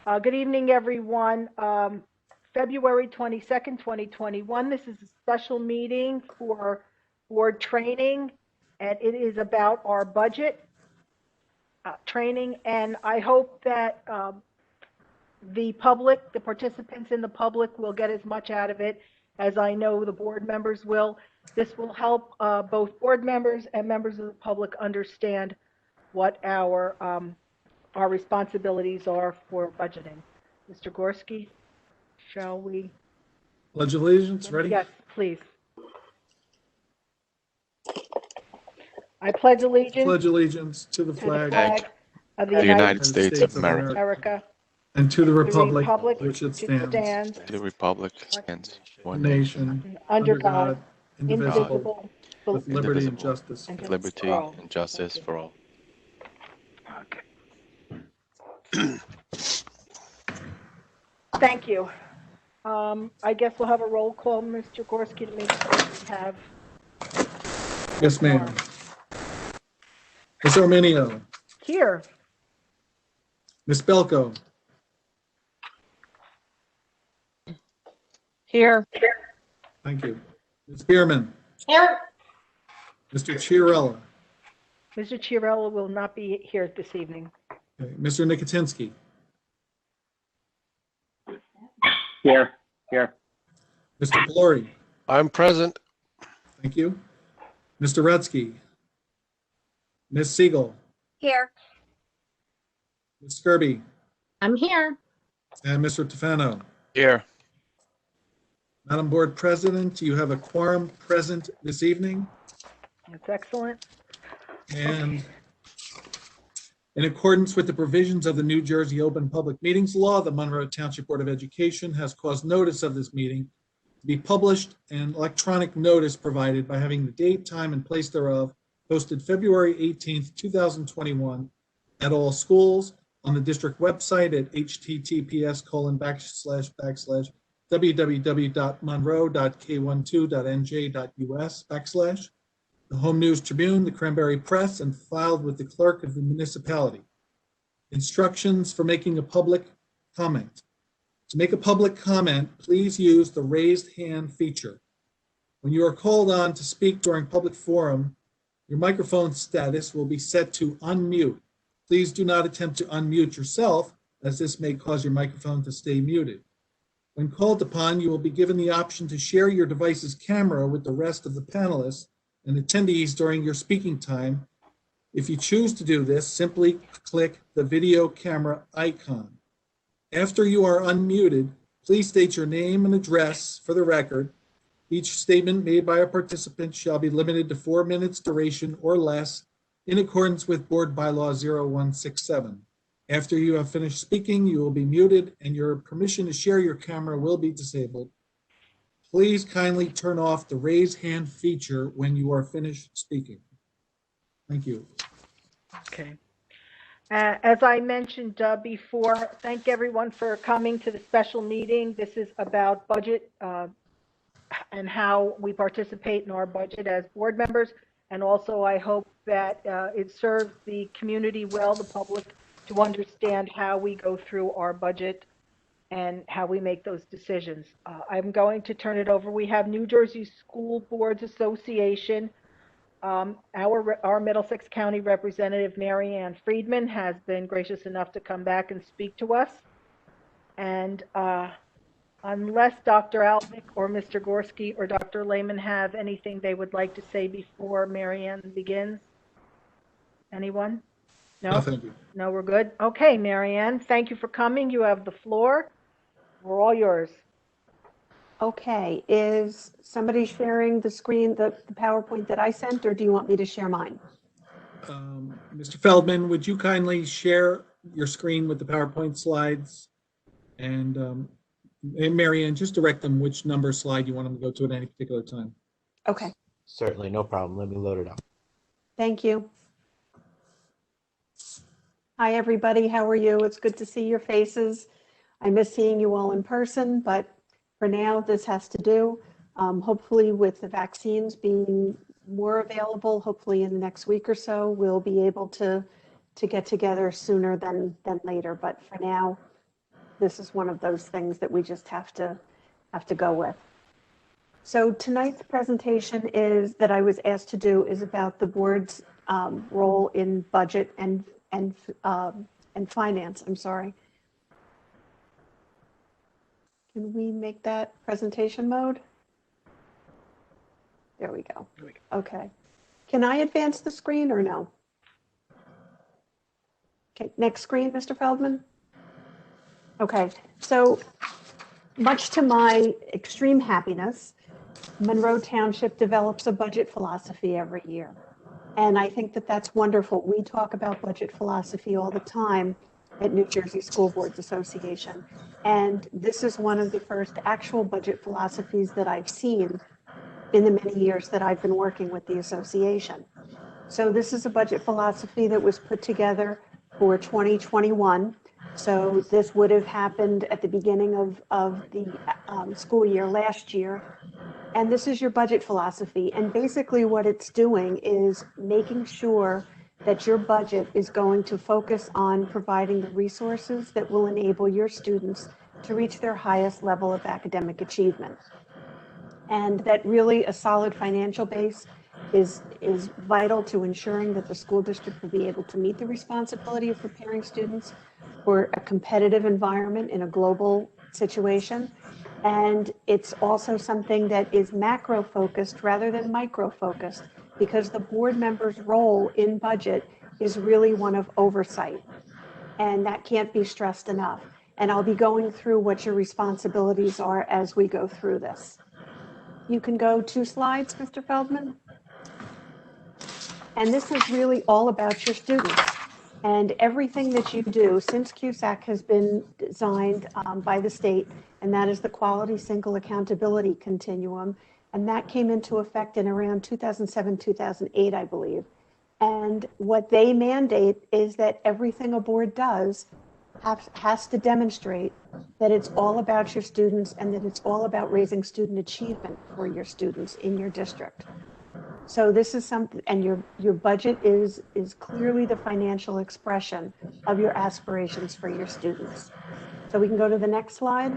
Good evening, everyone. February 22nd, 2021. This is a special meeting for board training, and it is about our budget training. And I hope that the public, the participants in the public, will get as much out of it as I know the board members will. This will help both board members and members of the public understand what our responsibilities are for budgeting. Mr. Gorski, shall we? Pledge allegiance, ready? Yes, please. I pledge allegiance Pledge allegiance to the to the flag flag of the United States of America, America, and to the the republic which which it stands stands, the Republic stands one one nation, nation, under God, indivisible, indivisible, with liberty and indivisible, justice. and with liberty for all. and justice for all. Okay. Thank you. I guess we'll have a roll call, Mr. Gorski, to make sure we have. Yes, ma'am. Ms. Arminio, Here. Ms. Belko, Here. thank you. Ms. Bierman, Here. Mr. Chiarella, Mr. Chiarella will not be here this evening. okay. Mr. Nicotinsky, Here. Mr. Pelori, I'm present. thank you. Mr. Rutsky, Ms. Siegel, Here. Ms. Skirby, I'm here. and Mr. Tefano. Here. Madam Board President, you have a quorum present this evening, That's excellent. and in accordance with the provisions of the New Jersey Open Public Meetings Law, the Monroe Township Board of Education has caused notice of this meeting to be published and electronic notice provided by having the date, time, and place thereof posted February 18th, 2021 at all schools on the district website at https://www.monroe.k12.nj.us/ the Home News Tribune, the Cranberry Press, and filed with the clerk of the municipality. Instructions for making a public comment. To make a public comment, please use the raised hand feature. When you are called on to speak during public forum, your microphone status will be set to unmute. Please do not attempt to unmute yourself, as this may cause your microphone to stay muted. When called upon, you will be given the option to share your device's camera with the rest of the panelists and attendees during your speaking time. If you choose to do this, simply click the video camera icon. After you are unmuted, please state your name and address for the record. Each statement made by a participant shall be limited to 4 minutes duration or less in accordance with Board Bylaw 0167. After you have finished speaking, you will be muted and your permission to share your camera will be disabled. Please kindly turn off the raise hand feature when you are finished speaking. Thank you. Okay. As I mentioned before, thank everyone for coming to the special meeting. This is about budget and how we participate in our budget as board members. And also, I hope that it serves the community well, the public, to understand how we go through our budget and how we make those decisions. I'm going to turn it over. We have New Jersey School Boards Association. Our Middlesex County representative, Mary Ann Friedman, has been gracious enough to come back and speak to us. And unless Dr. Alvick or Mr. Gorski or Dr. Lehman have anything they would like to say before Mary Ann begins? Anyone? No? No, thank you. No, we're good? Okay, Mary Ann, thank you for coming. You have the floor. We're all yours. Okay, is somebody sharing the screen, the PowerPoint that I sent, or do you want me to share mine? Mr. Feldman, would you kindly share your screen with the PowerPoint slides? And Mary Ann, just direct them which number slide you want them to go to at any particular time. Okay, Certainly, no problem. Let me load it up. thank you. Hi, everybody. How are you? It's good to see your faces. I miss seeing you all in person, but for now, this has to do. Hopefully, with the vaccines being more available, hopefully in the next week or so, we'll be able to get together sooner than later. But for now, this is one of those things that we just have to go with. So tonight's presentation that I was asked to do is about the board's role in budget and finance. I'm sorry. Can we make that presentation mode? There we go. Okay. Can I advance the screen or no? Okay, next screen, Mr. Feldman. Okay, so much to my extreme happiness, Monroe Township develops a budget philosophy every year. And I think that that's wonderful. We talk about budget philosophy all the time at New Jersey School Boards Association. And this is one of the first actual budget philosophies that I've seen in the many years that I've been working with the association. So this is a budget philosophy that was put together for 2021. So this would have happened at the beginning of the school year last year. And this is your budget philosophy. And basically what it's doing is making sure that your budget is going to focus on providing the resources that will enable your students to reach their highest level of academic achievement. And that really a solid financial base is vital to ensuring that the school district will be able to meet the responsibility of preparing students for a competitive environment in a global situation. And it's also something that is macro focused rather than micro focused, because the board member's role in budget is really one of oversight. And that can't be stressed enough. And I'll be going through what your responsibilities are as we go through this. You can go 2 slides, Mr. Feldman. And this is really all about your students. And everything that you do since CUSAC has been designed by the state, and that is the Quality Single Accountability Continuum. And that came into effect in around 2007, 2008, I believe. And what they mandate is that everything a board does has to demonstrate that it's all about your students and that it's all about raising student achievement for your students in your district. So this is something, and your budget is clearly the financial expression of your aspirations for your students. So we can go to the next slide.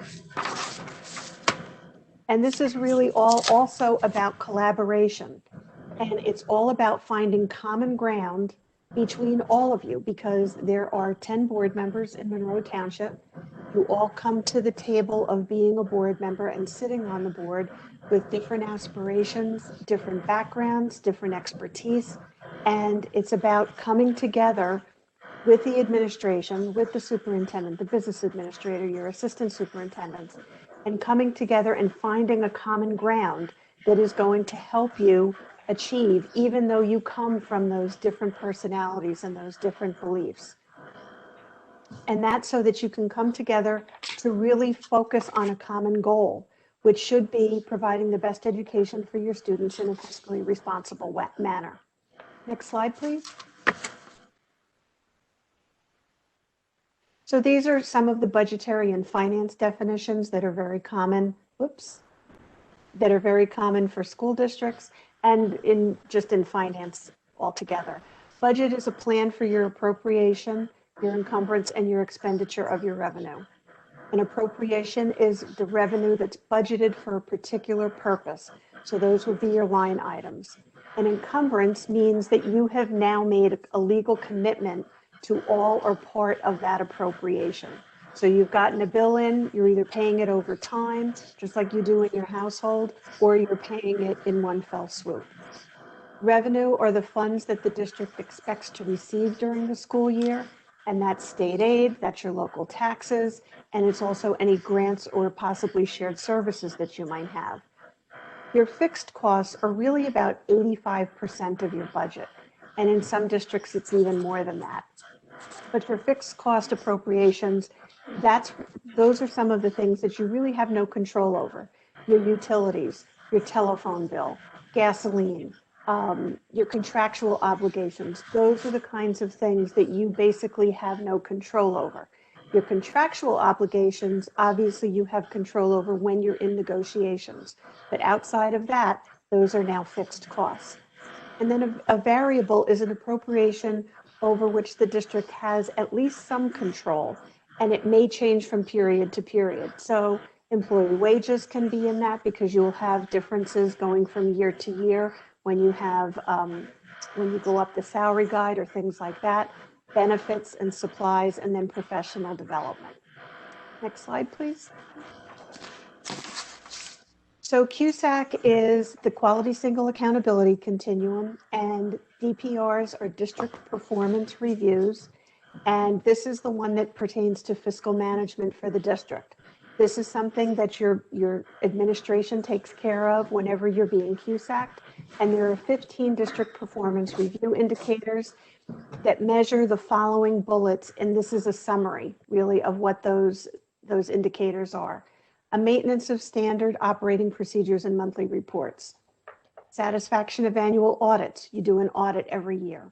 And this is really also about collaboration. And it's all about finding common ground between all of you, because there are 10 board members in Monroe Township who all come to the table of being a board member and sitting on the board with different aspirations, different backgrounds, different expertise. And it's about coming together with the administration, with the superintendent, the business administrator, your assistant superintendents, and coming together and finding a common ground that is going to help you achieve, even though you come from those different personalities and those different beliefs. And that's so that you can come together to really focus on a common goal, which should be providing the best education for your students in a fiscally responsible manner. Next slide, please. So these are some of the budgetary and finance definitions that are very common, that are very common for school districts and just in finance altogether. Budget is a plan for your appropriation, your encumbrance, and your expenditure of your revenue. An appropriation is the revenue that's budgeted for a particular purpose. So those would be your line items. An encumbrance means that you have now made a legal commitment to all or part of that appropriation. So you've gotten a bill in, you're either paying it over time, just like you do in your household, or you're paying it in one fell swoop. Revenue are the funds that the district expects to receive during the school year, and that's state aid, that's your local taxes, and it's also any grants or possibly shared services that you might have. Your fixed costs are really about 85% of your budget, and in some districts it's even more than that. But for fixed cost appropriations, those are some of the things that you really have no control over. Your utilities, your telephone bill, gasoline, your contractual obligations. Those are the kinds of things that you basically have no control over. Your contractual obligations, obviously you have control over when you're in negotiations. But outside of that, those are now fixed costs. And then a variable is an appropriation over which the district has at least some control. and it may change from period to period. So employee wages can be in that because you'll have differences going from year to year when you have, when you go up the salary guide or things like that, benefits and supplies, and then professional development. Next slide, please. So CUSAC is the Quality Single Accountability Continuum, and DPRs are District Performance Reviews. And this is the one that pertains to fiscal management for the district. This is something that your administration takes care of whenever you're being CUSAC'd. And there are 15 district performance review indicators that measure the following bullets. And this is a summary, really, of what those indicators are. A maintenance of standard operating procedures and monthly reports. Satisfaction of annual audits. You do an audit every year.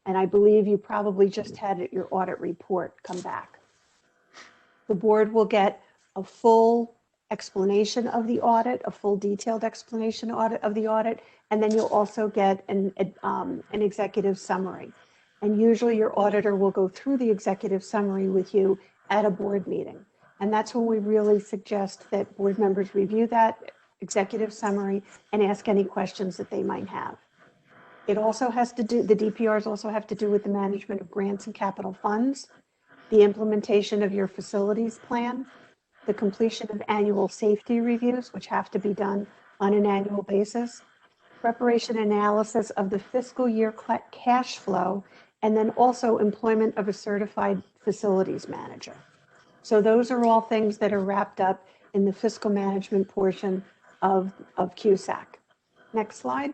And I believe you probably just had your audit report come back. The board will get a full explanation of the audit, a full detailed explanation of the audit, and then you'll also get an executive summary. And usually your auditor will go through the executive summary with you at a board meeting. And that's when we really suggest that board members review that executive summary and ask any questions that they might have. It also has to do, the DPRs also have to do with the management of grants and capital funds, the implementation of your facilities plan, the completion of annual safety reviews, which have to be done on an annual basis, preparation analysis of the fiscal year cash flow, and then also employment of a certified facilities manager. So those are all things that are wrapped up in the fiscal management portion of CUSAC. Next slide.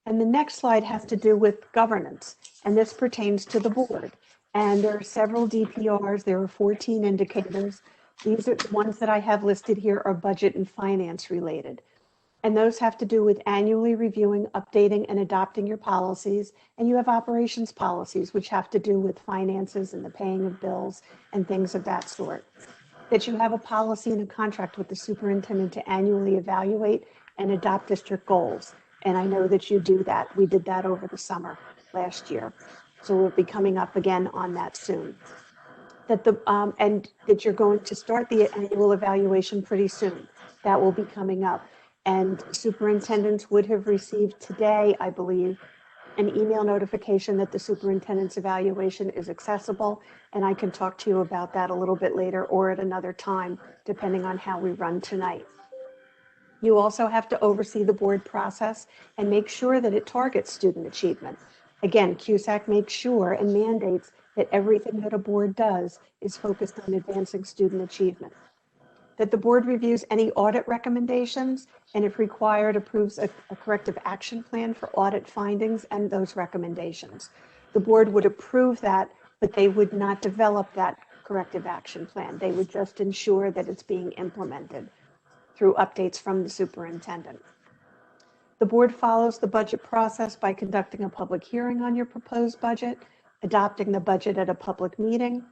And the next slide has to do with governance, and this pertains to the board. And there are several DPRs, there are 14 indicators. These are the ones that I have listed here are budget and finance related. And those have to do with annually reviewing, updating, and adopting your policies. And you have operations policies, which have to do with finances and the paying of bills and things of that sort. That you have a policy and a contract with the superintendent to annually evaluate and adopt district goals. And I know that you do that. We did that over the summer last year. So we'll be coming up again on that soon. That and that you're going to start the annual evaluation pretty soon. That will be coming up. And superintendents would have received today, I believe, an email notification that the superintendent's evaluation is accessible. And I can talk to you about that a little bit later or at another time, depending on how we run tonight. You also have to oversee the board process and make sure that it targets student achievement. Again, CUSAC makes sure and mandates that everything that a board does is focused on advancing student achievement. That the board reviews any audit recommendations and if required approves a corrective action plan for audit findings and those recommendations. The board would approve that, but they would not develop that corrective action plan. They would just ensure that it's being implemented through updates from the superintendent. The board follows the budget process by conducting a public hearing on your proposed budget, adopting the budget at a public meeting,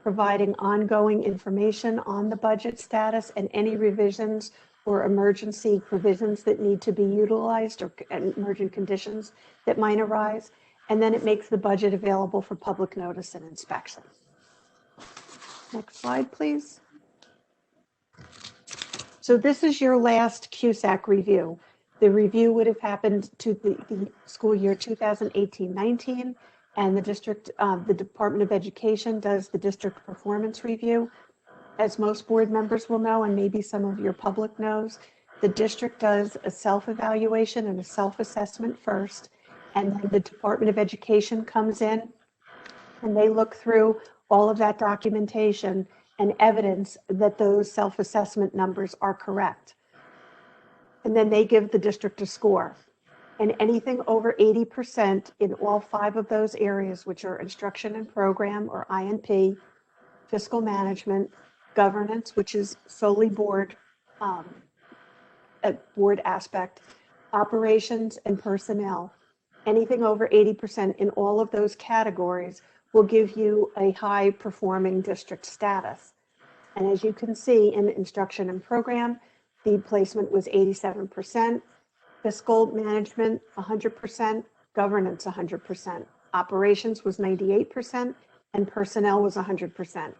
providing ongoing information on the budget status and any revisions or emergency provisions that need to be utilized or emergent conditions that might arise. And then it makes the budget available for public notice and inspection. Next slide, please. So this is your last CUSAC review. The review would have happened to the school year 2018-19, and the district, the Department of Education does the district performance review. As most board members will know, and maybe some of your public knows, the district does a self-evaluation and a self-assessment first, and then the Department of Education comes in and they look through all of that documentation and evidence that those self-assessment numbers are correct. And then they give the district a score. And anything over 80% in all 5 of those areas, which are instruction and program or INP, fiscal management, governance, which is solely board, a board aspect, operations and personnel, anything over 80% in all of those categories will give you a high performing district status. And as you can see in instruction and program, the placement was 87%, fiscal management 100%, governance 100%. Operations was 98%, and personnel was 100%.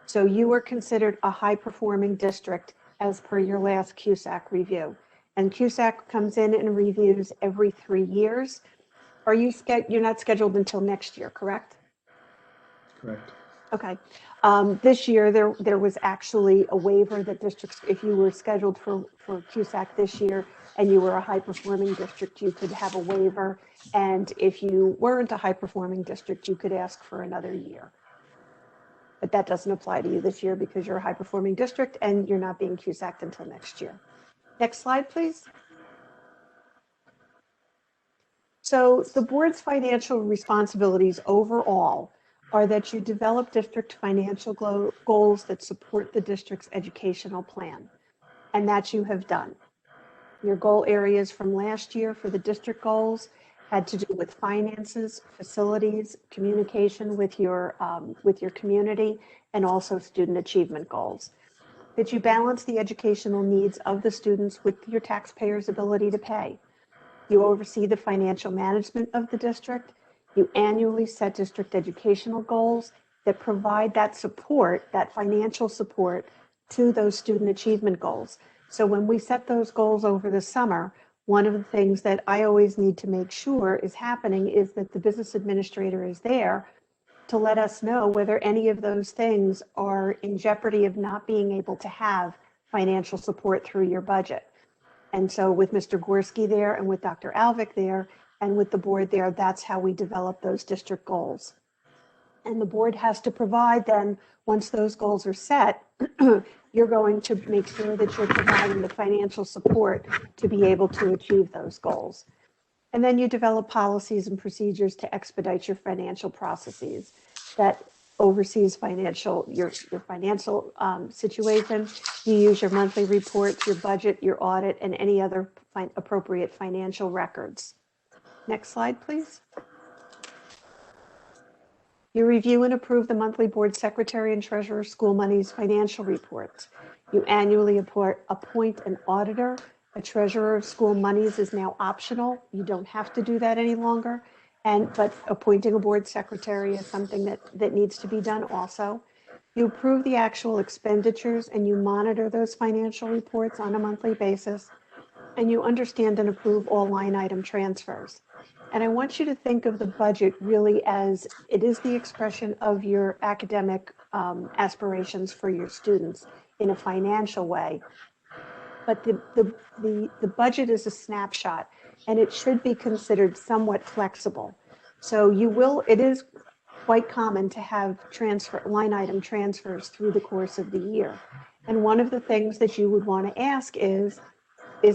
So you were considered a high-performing district as per your last CUSAC review. And CUSAC comes in and reviews every 3 years. You're not scheduled until next year, correct? Correct. Okay. This year, there was actually a waiver that districts, if you were scheduled for CUSAC this year and you were a high-performing district, you could have a waiver. And if you weren't a high-performing district, you could ask for another year. But that doesn't apply to you this year because you're a high-performing district and you're not being CUSAC'd until next year. Next slide, please. So the board's financial responsibilities overall are that you develop district financial goals that support the district's educational plan, and that you have done. Your goal areas from last year for the district goals had to do with finances, facilities, communication with your community, and also student achievement goals. That you balance the educational needs of the students with your taxpayers' ability to pay. You oversee the financial management of the district. You annually set district educational goals that provide that support, that financial support to those student achievement goals. So when we set those goals over the summer, one of the things that I always need to make sure is happening is that the business administrator is there to let us know whether any of those things are in jeopardy of not being able to have financial support through your budget. And so with Mr. Gorski there and with Dr. Alvick there and with the board there, that's how we develop those district goals. And the board has to provide then, once those goals are set, you're going to make sure that you're providing the financial support to be able to achieve those goals. And then you develop policies and procedures to expedite your financial processes that oversees your financial situation. You use your monthly reports, your budget, your audit, and any other appropriate financial records. Next slide, please. You review and approve the monthly board secretary and treasurer school monies financial reports. You annually appoint an auditor. A treasurer of school monies is now optional. You don't have to do that any longer. But appointing a board secretary is something that needs to be done also. You approve the actual expenditures and you monitor those financial reports on a monthly basis. And you understand and approve all line item transfers. And I want you to think of the budget really as it is the expression of your academic aspirations for your students in a financial way. But the budget is a snapshot and it should be considered somewhat flexible. So it is quite common to have line item transfers through the course of the year. And one of the things that you would want to ask is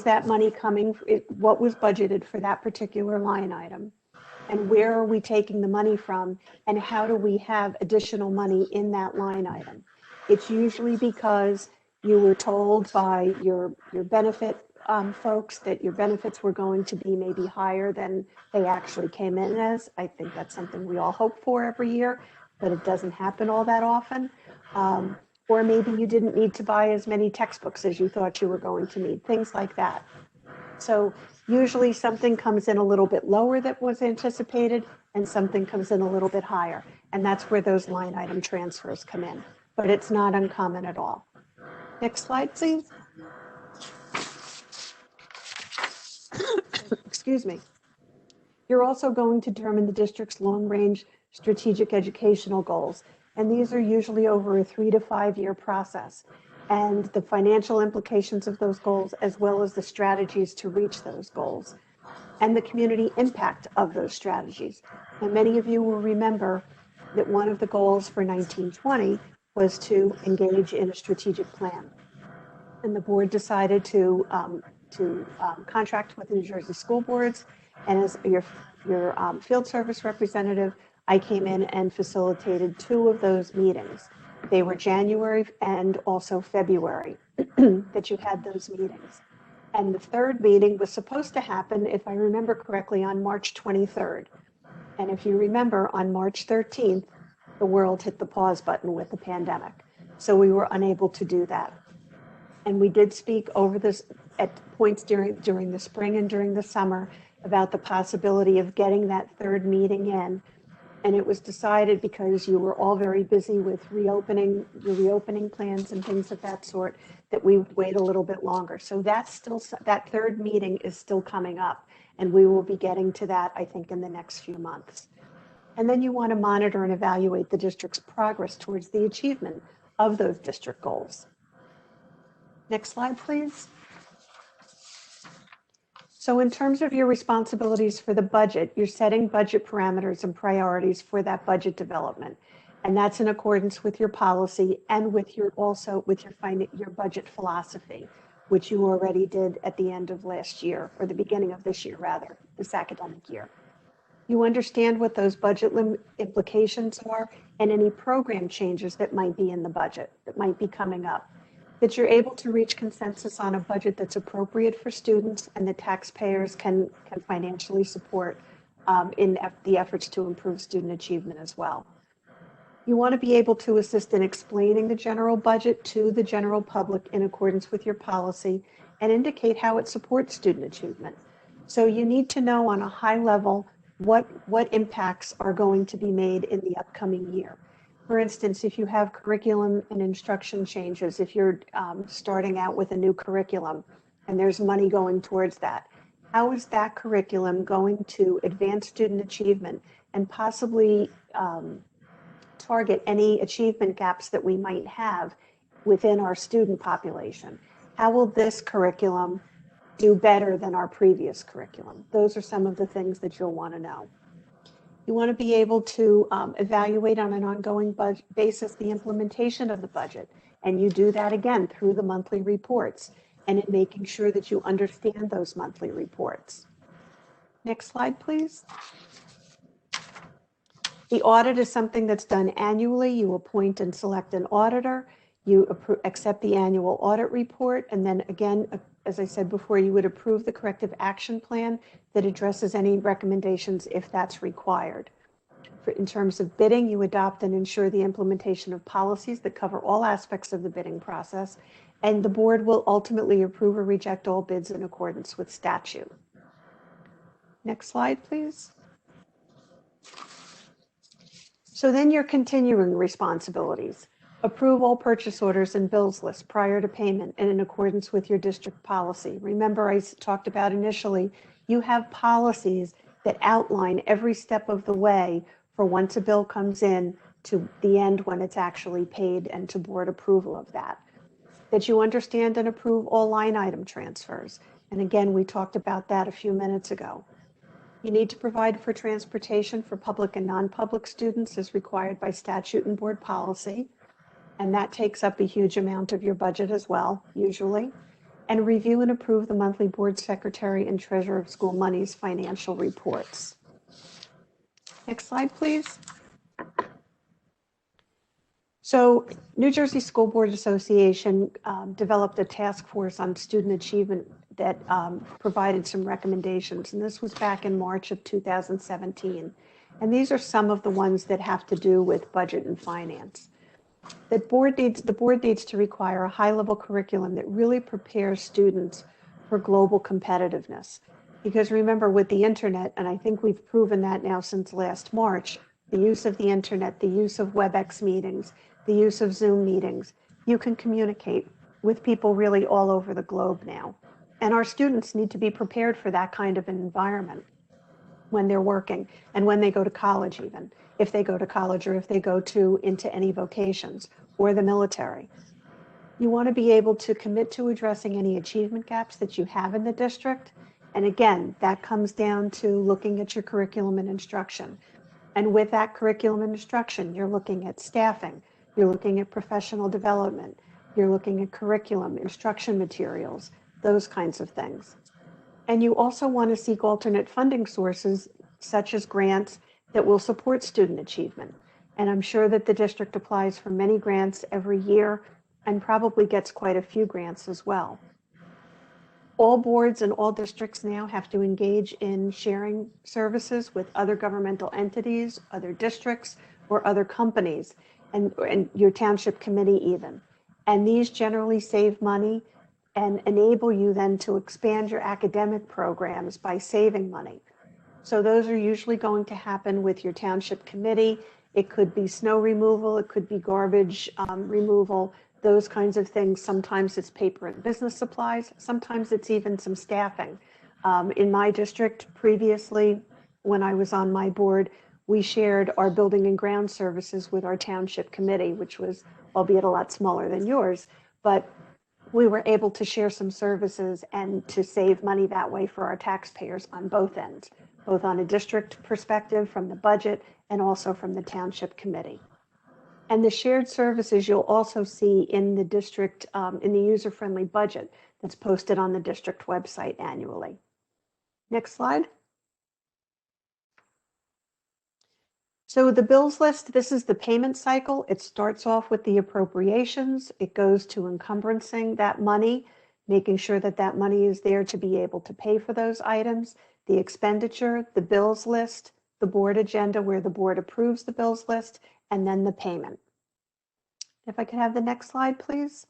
that money coming, what was budgeted for that particular line item? And where are we taking the money from? And how do we have additional money in that line item? It's usually because you were told by your benefit folks that your benefits were going to be maybe higher than they actually came in as. I think that's something we all hope for every year, but it doesn't happen all that often. Or maybe you didn't need to buy as many textbooks as you thought you were going to need, things like that. So usually something comes in a little bit lower than was anticipated and something comes in a little bit higher. And that's where those line item transfers come in, but it's not uncommon at all. Next slide, please. Excuse me. You're also going to determine the district's long-range strategic educational goals. And these are usually over a 3 to 5 year process. And the financial implications of those goals, as well as the strategies to reach those goals, and the community impact of those strategies. And many of you will remember that one of the goals for 1920 was to engage in a strategic plan. And the board decided to contract with the New Jersey school boards. And as your field service representative, I came in and facilitated 2 of those meetings. They were January and also February that you had those meetings. And the 3rd meeting was supposed to happen, if I remember correctly, on March 23rd. And if you remember, on March 13th, the world hit the pause button with the pandemic. So we were unable to do that. And we did speak over this at points during the spring and during the summer about the possibility of getting that 3rd meeting in And it was decided, because you were all very busy with your reopening plans and things of that sort, that we would wait a little bit longer. So that third meeting is still coming up, and we will be getting to that, I think, in the next few months. And then you want to monitor and evaluate the district's progress towards the achievement of those district goals. Next slide, please. So in terms of your responsibilities for the budget, you're setting budget parameters and priorities for that budget development. And that's in accordance with your policy and with your budget philosophy, which you already did at the end of last year, or the beginning of this year, rather, this academic year. You understand what those budget implications are and any program changes that might be in the budget that might be coming up, that you're able to reach consensus on a budget that's appropriate for students and the taxpayers can financially support in the efforts to improve student achievement as well. You want to be able to assist in explaining the general budget to the general public in accordance with your policy and indicate how it supports student achievement. So you need to know on a high level what impacts are going to be made in the upcoming year. For instance, if you have curriculum and instruction changes, if you're starting out with a new curriculum and there's money going towards that, how is that curriculum going to advance student achievement and possibly target any achievement gaps that we might have within our student population? How will this curriculum do better than our previous curriculum? Those are some of the things that you'll want to know. You want to be able to evaluate on an ongoing basis the implementation of the budget. And you do that again through the monthly reports and in making sure that you understand those monthly reports. Next slide, please. The audit is something that's done annually. You appoint and select an auditor. You accept the annual audit report. And then again, as I said before, you would approve the corrective action plan that addresses any recommendations if that's required. In terms of bidding, you adopt and ensure the implementation of policies that cover all aspects of the bidding process, and the board will ultimately approve or reject all bids in accordance with statute. Next slide, please. So then your continuing responsibilities. Approve all purchase orders and bills lists prior to payment and in accordance with your district policy. Remember, I talked about initially, you have policies that outline every step of the way for once a bill comes in to the end when it's actually paid and to board approval of that. That you understand and approve all line item transfers. And again, we talked about that a few minutes ago. You need to provide for transportation for public and non-public students as required by statute and board policy. And that takes up a huge amount of your budget as well, usually. And review and approve the monthly board secretary and treasurer of school monies financial reports. Next slide, please. So New Jersey School Board Association developed a task force on student achievement that provided some recommendations. And this was back in March of 2017. And these are some of the ones that have to do with budget and finance. The board needs to require a high-level curriculum that really prepares students for global competitiveness. Because remember, with the internet, and I think we've proven that now since last March, the use of the internet, the use of WebEx meetings, the use of Zoom meetings, you can communicate with people really all over the globe now. And our students need to be prepared for that kind of an environment when they're working and when they go to college, even if they go to college or if they go into any vocations or the military. You want to be able to commit to addressing any achievement gaps that you have in the district. And again, that comes down to looking at your curriculum and instruction. And with that curriculum and instruction, you're looking at staffing, you're looking at professional development, you're looking at curriculum, instruction materials, those kinds of things. And you also want to seek alternate funding sources, such as grants that will support student achievement. And I'm sure that the district applies for many grants every year and probably gets quite a few grants as well. All boards and all districts now have to engage in sharing services with other governmental entities, other districts, or other companies, and your township committee even. And these generally save money and enable you then to expand your academic programs by saving money. So those are usually going to happen with your township committee. It could be snow removal, it could be garbage removal, those kinds of things. Sometimes it's paper and business supplies. Sometimes it's even some staffing. In my district previously, when I was on my board, we shared our building and ground services with our township committee, which was, albeit a lot smaller than yours, but we were able to share some services and to save money that way for our taxpayers on both ends, both on a district perspective from the budget and also from the township committee. And the shared services you'll also see in the district, in the user-friendly budget that's posted on the district website annually. Next slide. So the bills list, this is the payment cycle. It starts off with the appropriations. It goes to encumbrances that money, making sure that that money is there to be able to pay for those items, the expenditure, the bills list, the board agenda where the board approves the bills list, and then the payment. If I could have the next slide, please.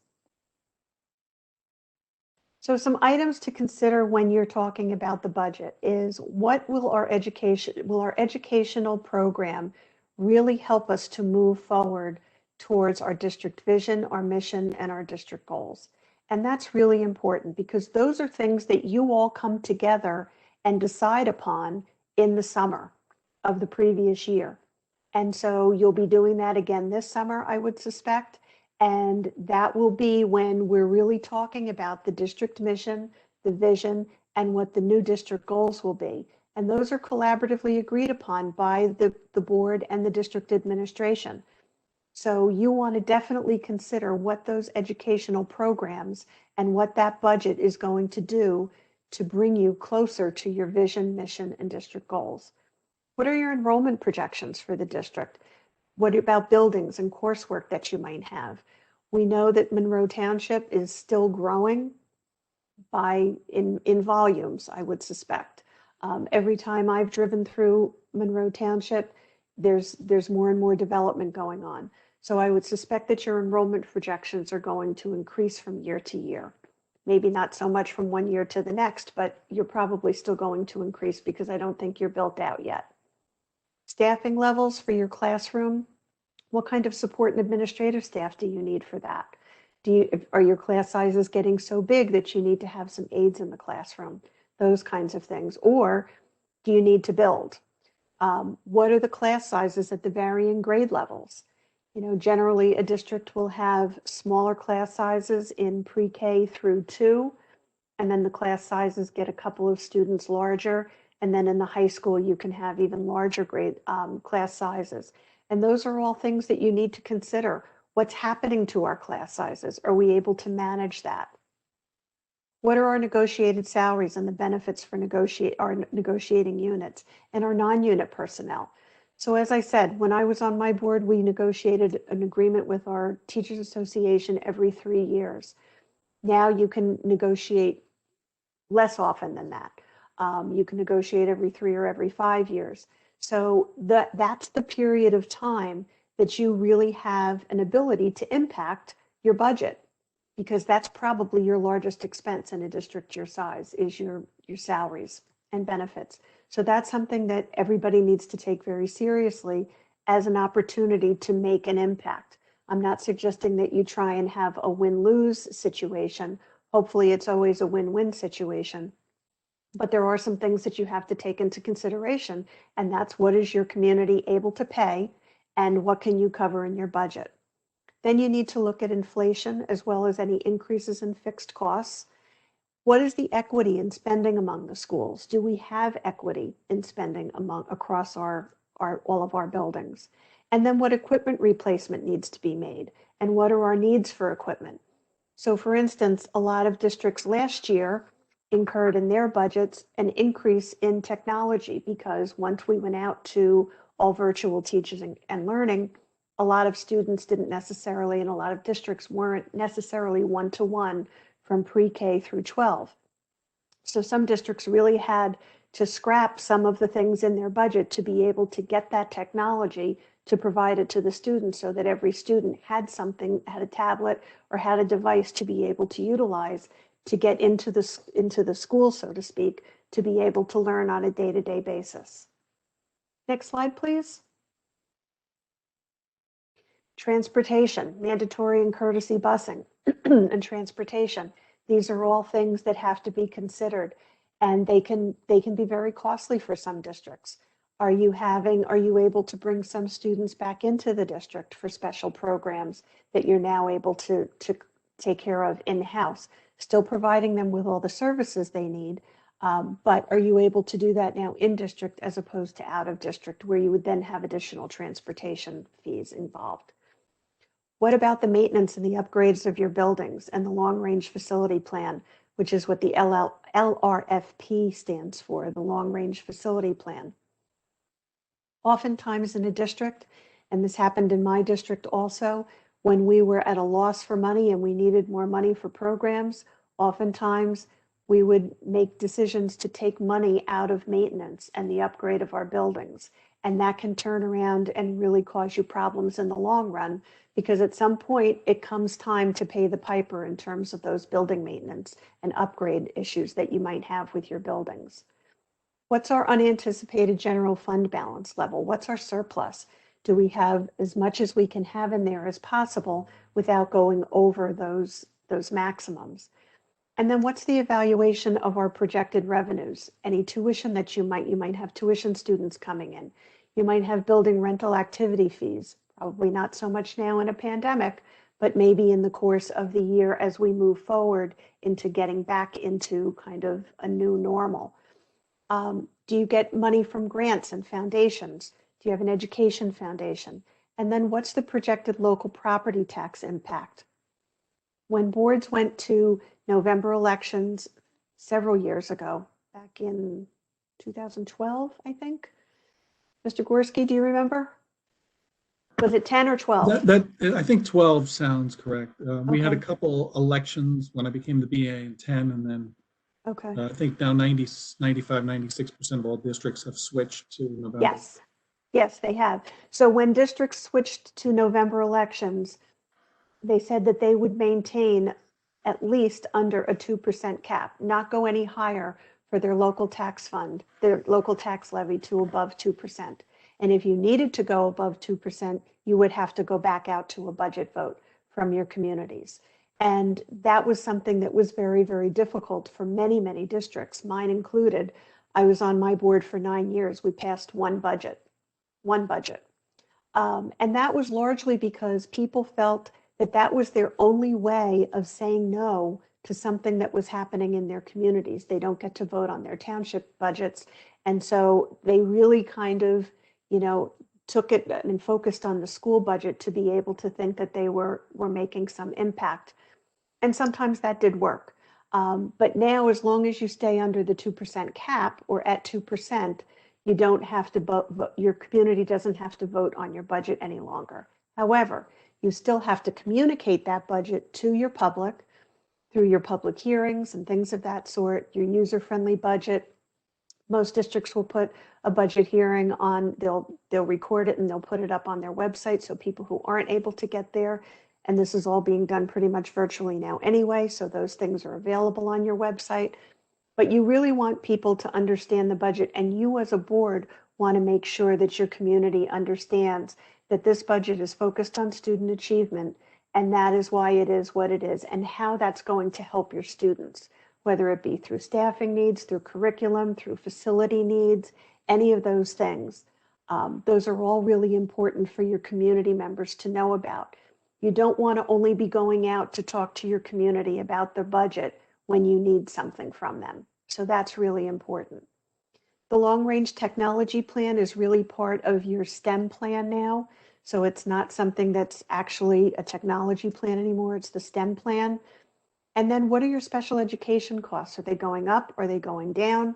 So some items to consider when you're talking about the budget is what will our educational program really help us to move forward towards our district vision, our mission, and our district goals. And that's really important because those are things that you all come together and decide upon in the summer of the previous year. And so you'll be doing that again this summer, I would suspect. And that will be when we're really talking about the district mission, the vision, and what the new district goals will be. And those are collaboratively agreed upon by the board and the district administration. So you want to definitely consider what those educational programs and what that budget is going to do to bring you closer to your vision, mission, and district goals. What are your enrollment projections for the district? What about buildings and coursework that you might have? We know that Monroe Township is still growing in volumes, I would suspect. Every time I've driven through Monroe Township, there's more and more development going on. So I would suspect that your enrollment projections are going to increase from year to year. Maybe not so much from one year to the next, but you're probably still going to increase because I don't think you're built out yet. Staffing levels for your classroom. What kind of support and administrative staff do you need for that? Are your class sizes getting so big that you need to have some aides in the classroom? Those kinds of things. Or do you need to build? What are the class sizes at the varying grade levels? You know, generally a district will have smaller class sizes in pre-K through 2, and then the class sizes get a couple of students larger. And then in the high school, you can have even larger grade class sizes. And those are all things that you need to consider. What's happening to our class sizes? Are we able to manage that? What are our negotiated salaries and the benefits for our negotiating units and our non-unit personnel? So as I said, when I was on my board, we negotiated an agreement with our Teachers Association every 3 years. Now you can negotiate less often than that. You can negotiate every 3 or every 5 years. So that's the period of time that you really have an ability to impact your budget, because that's probably your largest expense in a district your size is your salaries and benefits. So that's something that everybody needs to take very seriously as an opportunity to make an impact. I'm not suggesting that you try and have a win-lose situation. Hopefully it's always a win-win situation. But there are some things that you have to take into consideration, and that's what is your community able to pay and what can you cover in your budget. Then you need to look at inflation as well as any increases in fixed costs. What is the equity in spending among the schools? Do we have equity in spending across all of our buildings? And then what equipment replacement needs to be made, and what are our needs for equipment? So for instance, a lot of districts last year incurred in their budgets an increase in technology because once we went out to all virtual teaching and learning, a lot of students didn't necessarily, and a lot of districts weren't necessarily one-to-one from pre-K through 12. So some districts really had to scrap some of the things in their budget to be able to get that technology to provide it to the students so that every student had something, had a tablet or had a device to be able to utilize to get into the school, so to speak, to be able to learn on a day-to-day basis. Next slide, please. Transportation, mandatory and courtesy busing and transportation. These are all things that have to be considered, and they can be very costly for some districts. Are you able to bring some students back into the district for special programs that you're now able to take care of in-house, still providing them with all the services they need, but are you able to do that now in district as opposed to out of district, where you would then have additional transportation fees involved? What about the maintenance and the upgrades of your buildings and the long-range facility plan, which is what the LRFP stands for, the long-range facility plan? Oftentimes in a district, and this happened in my district also, when we were at a loss for money and we needed more money for programs, oftentimes we would make decisions to take money out of maintenance and the upgrade of our buildings. And that can turn around and really cause you problems in the long run, because at some point it comes time to pay the piper in terms of those building maintenance and upgrade issues that you might have with your buildings. What's our unanticipated general fund balance level? What's our surplus? Do we have as much as we can have in there as possible without going over those maximums? And then what's the evaluation of our projected revenues? Any tuition that you might have tuition students coming in. You might have building rental activity fees, probably not so much now in a pandemic, but maybe in the course of the year as we move forward into getting back into kind of a new normal. Do you get money from grants and foundations? Do you have an education foundation? And then what's the projected local property tax impact? When boards went to November elections several years ago, back in 2012, I think. Mr. Gorski, do you remember? Was it 10 or 12? I think 12 sounds correct. We had a Okay. couple elections when I became the BA in 10, and then Okay. I think now 95, 96% of all districts have switched to November. Yes. Yes, they have. So when districts switched to November elections, they said that they would maintain at least under a 2% cap, not go any higher for their local tax fund, their local tax levy to above 2%. And if you needed to go above 2%, you would have to go back out to a budget vote from your communities. And that was something that was very, very difficult for many, many districts, mine included. I was on my board for 9 years. We passed one budget. And that was largely because people felt that that was their only way of saying no to something that was happening in their communities. They don't get to vote on their township budgets. And so they really kind of, took it and focused on the school budget to be able to think that they were making some impact. And sometimes that did work. But now, as long as you stay under the 2% cap or at 2%, you don't have to vote, your community doesn't have to vote on your budget any longer. However, you still have to communicate that budget to your public through your public hearings and things of that sort, your user-friendly budget. Most districts will put a budget hearing on, they'll record it and they'll put it up on their website so people who aren't able to get there, and this is all being done pretty much virtually now anyway, so those things are available on your website. But you really want people to understand the budget, and you as a board want to make sure that your community understands that this budget is focused on student achievement, and that is why it is what it is, and how that's going to help your students, whether it be through staffing needs, through curriculum, through facility needs, any of those things. Those are all really important for your community members to know about. You don't want to only be going out to talk to your community about their budget when you need something from them. So that's really important. The long-range technology plan is really part of your STEM plan now. So it's not something that's actually a technology plan anymore, it's the STEM plan. And then what are your special education costs? Are they going up? Are they going down?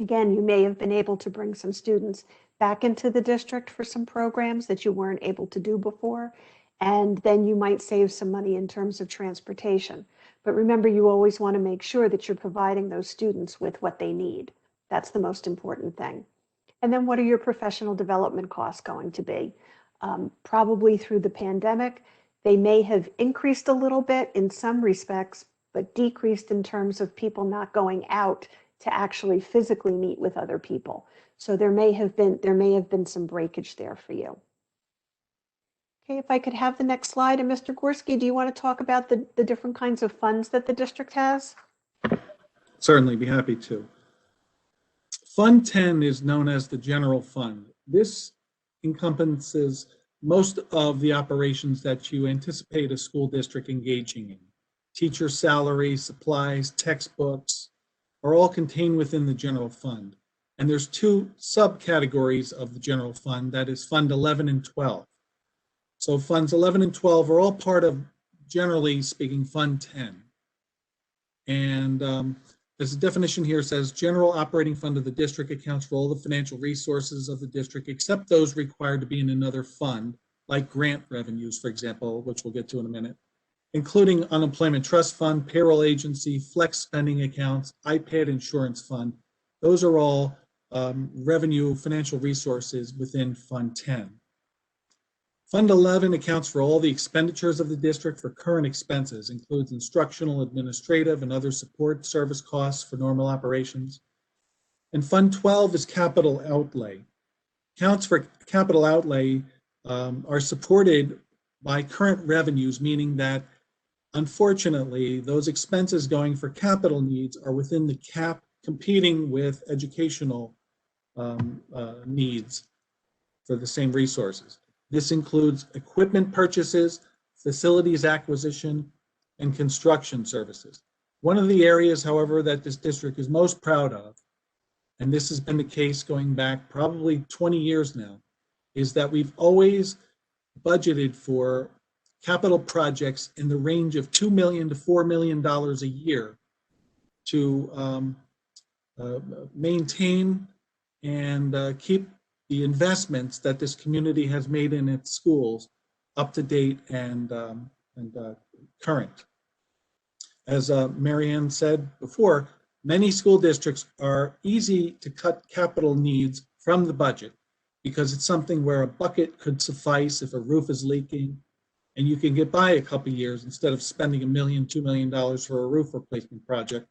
Again, you may have been able to bring some students back into the district for some programs that you weren't able to do before. And then you might save some money in terms of transportation. But remember, you always want to make sure that you're providing those students with what they need. That's the most important thing. And then what are your professional development costs going to be? Probably through the pandemic, they may have increased a little bit in some respects, but decreased in terms of people not going out to actually physically meet with other people. So there may have been some breakage there for you. Okay, if I could have the next slide. And Mr. Gorski, do you want to talk about the different kinds of funds that the district has? Certainly, be happy to. Fund 10 is known as the general fund. This encompasses most of the operations that you anticipate a school district engaging in. Teacher salaries, supplies, textbooks are all contained within the general fund. And there's two subcategories of the general fund, that is Fund 11 and 12. So Funds 11 and 12 are all part of, generally speaking, Fund 10. And there's a definition here, says general operating fund of the district accounts for all the financial resources of the district except those required to be in another fund, like grant revenues, for example, which we'll get to in a minute, including unemployment trust fund, payroll agency, flex spending accounts, iPad insurance fund. Those are all revenue financial resources within Fund 10. Fund 11 accounts for all the expenditures of the district for current expenses, includes instructional, administrative, and other support service costs for normal operations. And Fund 12 is capital outlay. Accounts for capital outlay are supported by current revenues, meaning that unfortunately, those expenses going for capital needs are within the cap, competing with educational needs for the same resources. This includes equipment purchases, facilities acquisition, and construction services. One of the areas, however, that this district is most proud of, and this has been the case going back probably 20 years now, is that we've always budgeted for capital projects in the range of $2 million to $4 million a year to maintain and keep the investments that this community has made in its schools up to date and current. As Marianne said before, many school districts are easy to cut capital needs from the budget because it's something where a bucket could suffice if a roof is leaking, and you can get by a couple of years instead of spending $1 million, $2 million for a roof replacement project.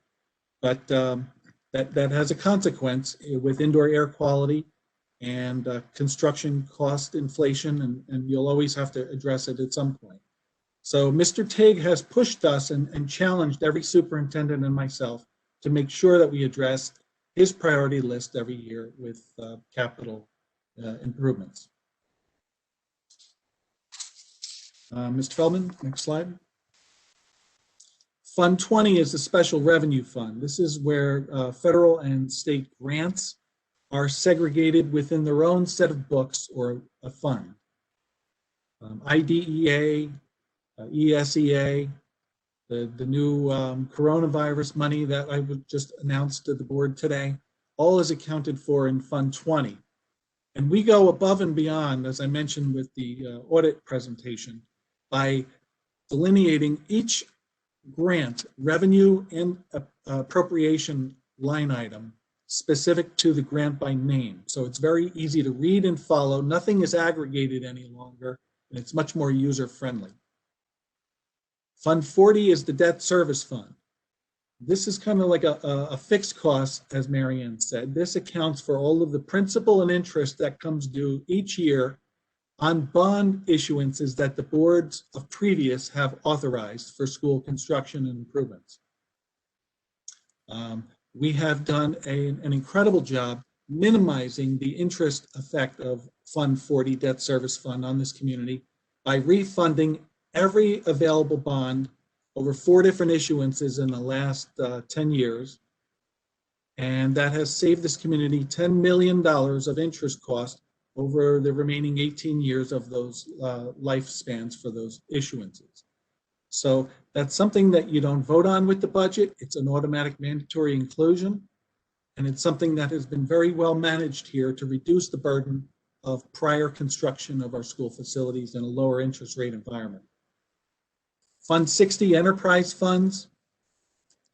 But that has a consequence with indoor air quality and construction cost inflation, and you'll always have to address it at some point. So Mr. Tig has pushed us and challenged every superintendent and myself to make sure that we address his priority list every year with capital improvements. Mr. Feldman, next slide. Fund 20 is the special revenue fund. This is where federal and state grants are segregated within their own set of books or a fund. IDEA, ESEA, the new coronavirus money that I just announced to the board today, all is accounted for in Fund 20. And we go above and beyond, as I mentioned with the audit presentation, by delineating each grant revenue and appropriation line item specific to the grant by name. So it's very easy to read and follow. Nothing is aggregated any longer, and it's much more user-friendly. Fund 40 is the debt service fund. This is kind of like a fixed cost, as Marianne said. This accounts for all of the principal and interest that comes due each year on bond issuances that the boards of previous have authorized for school construction and improvements. We have done an incredible job minimizing the interest effect of Fund 40 debt service fund on this community by refunding every available bond over 4 different issuances in the last 10 years. And that has saved this community $10 million of interest cost over the remaining 18 years of those lifespans for those issuances. So that's something that you don't vote on with the budget. It's an automatic mandatory inclusion. And it's something that has been very well managed here to reduce the burden of prior construction of our school facilities in a lower interest rate environment. Fund 60 enterprise funds.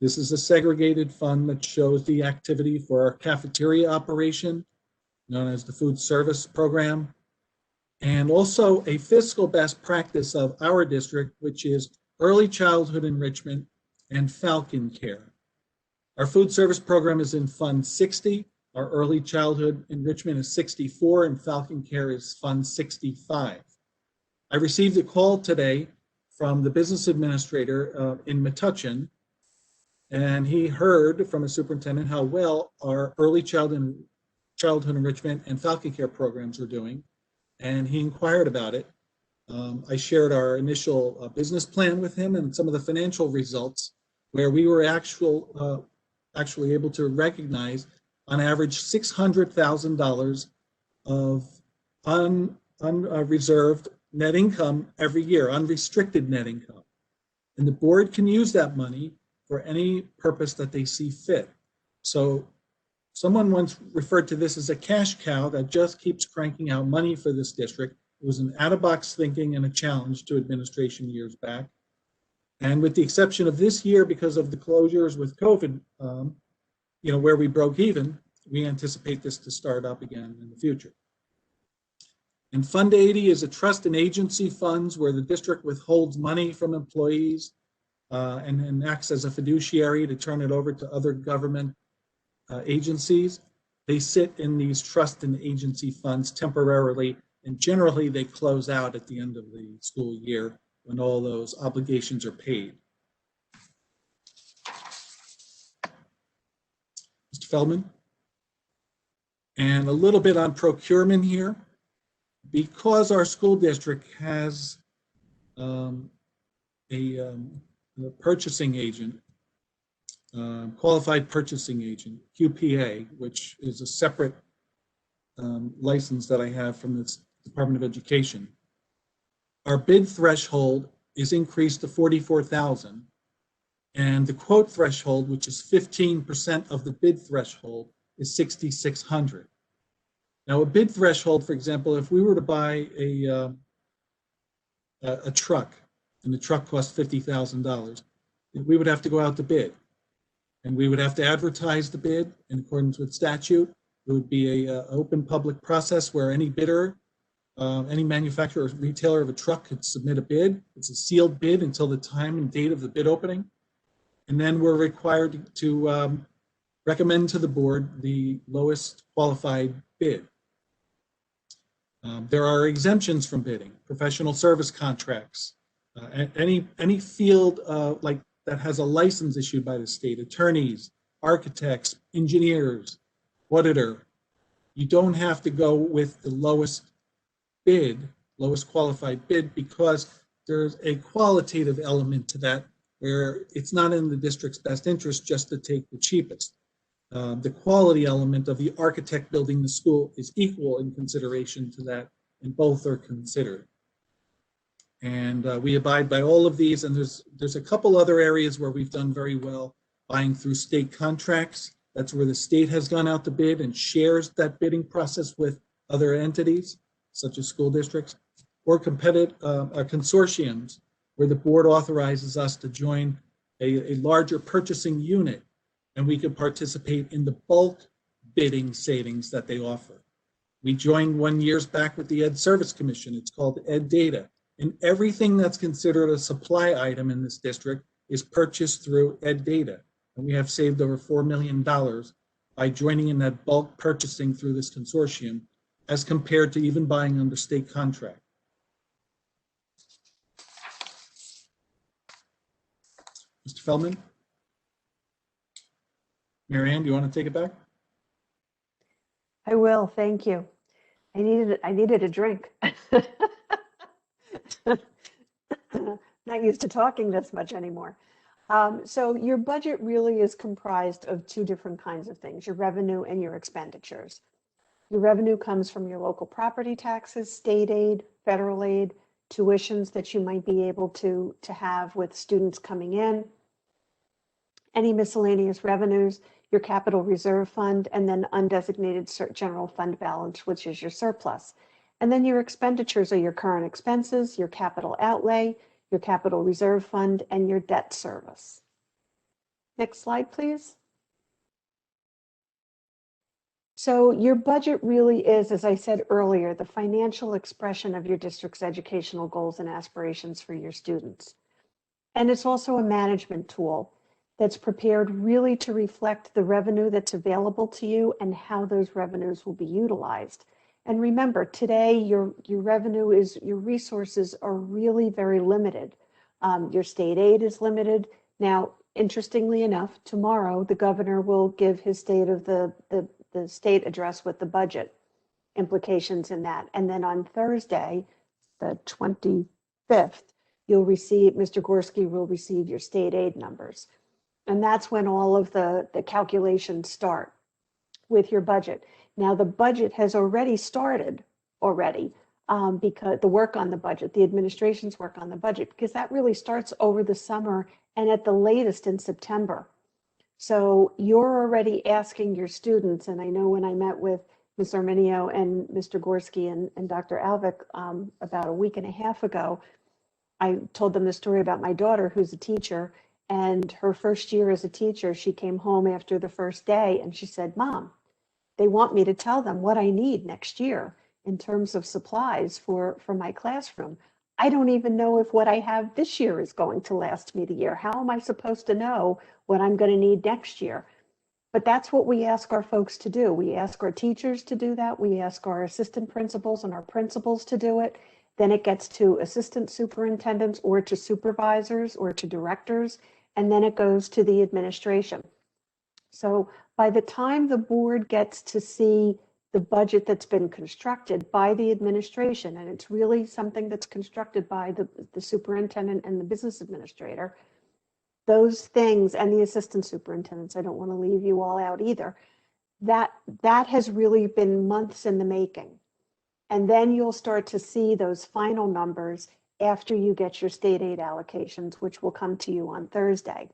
This is a segregated fund that shows the activity for our cafeteria operation, known as the food service program, and also a fiscal best practice of our district, which is early childhood enrichment and Falcon Care. Our food service program is in Fund 60. Our early childhood enrichment is 64, and Falcon Care is Fund 65. I received a call today from the business administrator in Metuchen, and he heard from a superintendent how well our early childhood enrichment and Falcon Care programs are doing, and he inquired about it. I shared our initial business plan with him and some of the financial results, where we were actually able to recognize on average $600,000 of unreserved net income every year, unrestricted net income. And the board can use that money for any purpose that they see fit. So someone once referred to this as a cash cow that just keeps cranking out money for this district. It was an out-of-box thinking and a challenge to administration years back. And with the exception of this year, because of the closures with COVID, where we broke even, we anticipate this to start up again in the future. And Fund 80 is a trust and agency funds where the district withholds money from employees and acts as a fiduciary to turn it over to other government agencies. They sit in these trust and agency funds temporarily, and generally they close out at the end of the school year when all those obligations are paid. Mr. Feldman? And a little bit on procurement here. Because our school district has a purchasing agent, qualified purchasing agent, QPA, which is a separate license that I have from the Department of Education. Our bid threshold is increased to $44,000, and the quote threshold, which is 15% of the bid threshold, is $6,600. Now, a bid threshold, for example, if we were to buy a truck, and the truck costs $50,000, we would have to go out to bid, and we would have to advertise the bid in accordance with statute. It would be an open public process where any bidder, any manufacturer or retailer of a truck could submit a bid. It's a sealed bid until the time and date of the bid opening, and then we're required to recommend to the board the lowest qualified bid. There are exemptions from bidding, professional service contracts, any field like that has a license issued by the state, attorneys, architects, engineers, auditor. You don't have to go with the lowest bid, lowest qualified bid, because there's a qualitative element to that where it's not in the district's best interest just to take the cheapest. The quality element of the architect building the school is equal in consideration to that, and both are considered. And we abide by all of these, and there's a couple other areas where we've done very well, buying through state contracts. That's where the state has gone out to bid and shares that bidding process with other entities, such as school districts, or competitive consortiums, where the board authorizes us to join a larger purchasing unit, and we can participate in the bulk bidding savings that they offer. We joined 1 year back with the Ed Service Commission. It's called Ed Data. And everything that's considered a supply item in this district is purchased through Ed Data. And we have saved over $4 million by joining in that bulk purchasing through this consortium, as compared to even buying under state contract. Mr. Feldman? Mary Ann, do you want to take it back? I will, thank you. I needed a drink. Not used to talking this much anymore. So your budget really is comprised of two different kinds of things, your revenue and your expenditures. Your revenue comes from your local property taxes, state aid, federal aid, tuitions that you might be able to have with students coming in, any miscellaneous revenues, your capital reserve fund, and then undesignated general fund balance, which is your surplus. And then your expenditures are your current expenses, your capital outlay, your capital reserve fund, and your debt service. Next slide, please. So your budget really is, as I said earlier, the financial expression of your district's educational goals and aspirations for your students. And it's also a management tool. that's prepared really to reflect the revenue that's available to you and how those revenues will be utilized. And remember, today your revenue is, your resources are really very limited. Your state aid is limited. Now, interestingly enough, tomorrow the governor will give his state of the state address with the budget implications in that. And then on Thursday, the 25th, you'll receive, Mr. Gorski will receive your state aid numbers. And that's when all of the calculations start with your budget. Now, the budget has already started because the work on the budget, the administration's work on the budget, because that really starts over the summer and at the latest in September. So you're already asking your students, and I know when I met with Ms. Arminio and Mr. Gorski and Dr. Alvik about a week and a half ago, I told them the story about my daughter who's a teacher, and her first year as a teacher, she came home after the first day and she said, "Mom, they want me to tell them what I need next year in terms of supplies for my classroom. I don't even know if what I have this year is going to last me the year. How am I supposed to know what I'm going to need next year?" But that's what we ask our folks to do. We ask our teachers to do that. We ask our assistant principals and our principals to do it. Then it gets to assistant superintendents or to supervisors or to directors, and then it goes to the administration. So by the time the board gets to see the budget that's been constructed by the administration, and it's really something that's constructed by the superintendent and the business administrator, those things, and the assistant superintendents, I don't want to leave you all out either, that has really been months in the making. And then you'll start to see those final numbers after you get your state aid allocations, which will come to you on Thursday.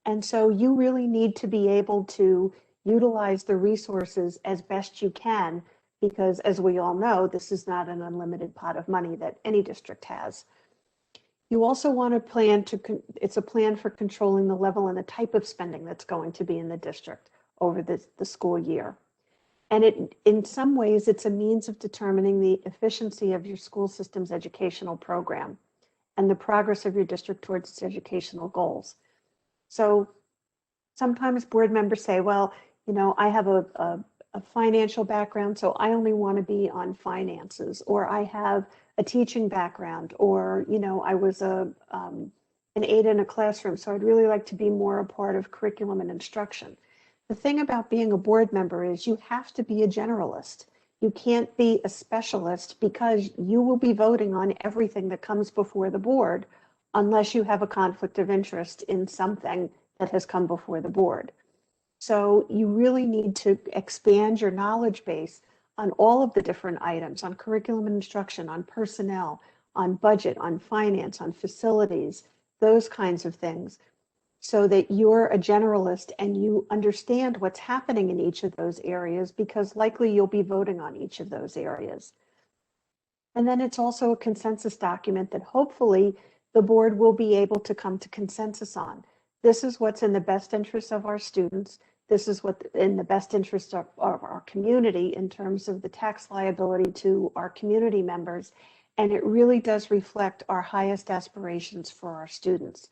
And so you really need to be able to utilize the resources as best you can, because as we all know, this is not an unlimited pot of money that any district has. You also want to plan it's a plan for controlling the level and the type of spending that's going to be in the district over the school year. And in some ways, it's a means of determining the efficiency of your school system's educational program and the progress of your district towards its educational goals. So sometimes board members say, well, you know, I have a financial background, so I only want to be on finances, or I have a teaching background, or, you know, I was an aide in a classroom, so I'd really like to be more a part of curriculum and instruction. The thing about being a board member is you have to be a generalist. You can't be a specialist, because you will be voting on everything that comes before the board unless you have a conflict of interest in something that has come before the board. So you really need to expand your knowledge base on all of the different items, on curriculum and instruction, on personnel, on budget, on finance, on facilities, those kinds of things, so that you're a generalist and you understand what's happening in each of those areas, because likely you'll be voting on each of those areas. And then it's also a consensus document that hopefully the board will be able to come to consensus on. This is what's in the best interest of our students. This is what in the best interest of our community in terms of the tax liability to our community members. And it really does reflect our highest aspirations for our students.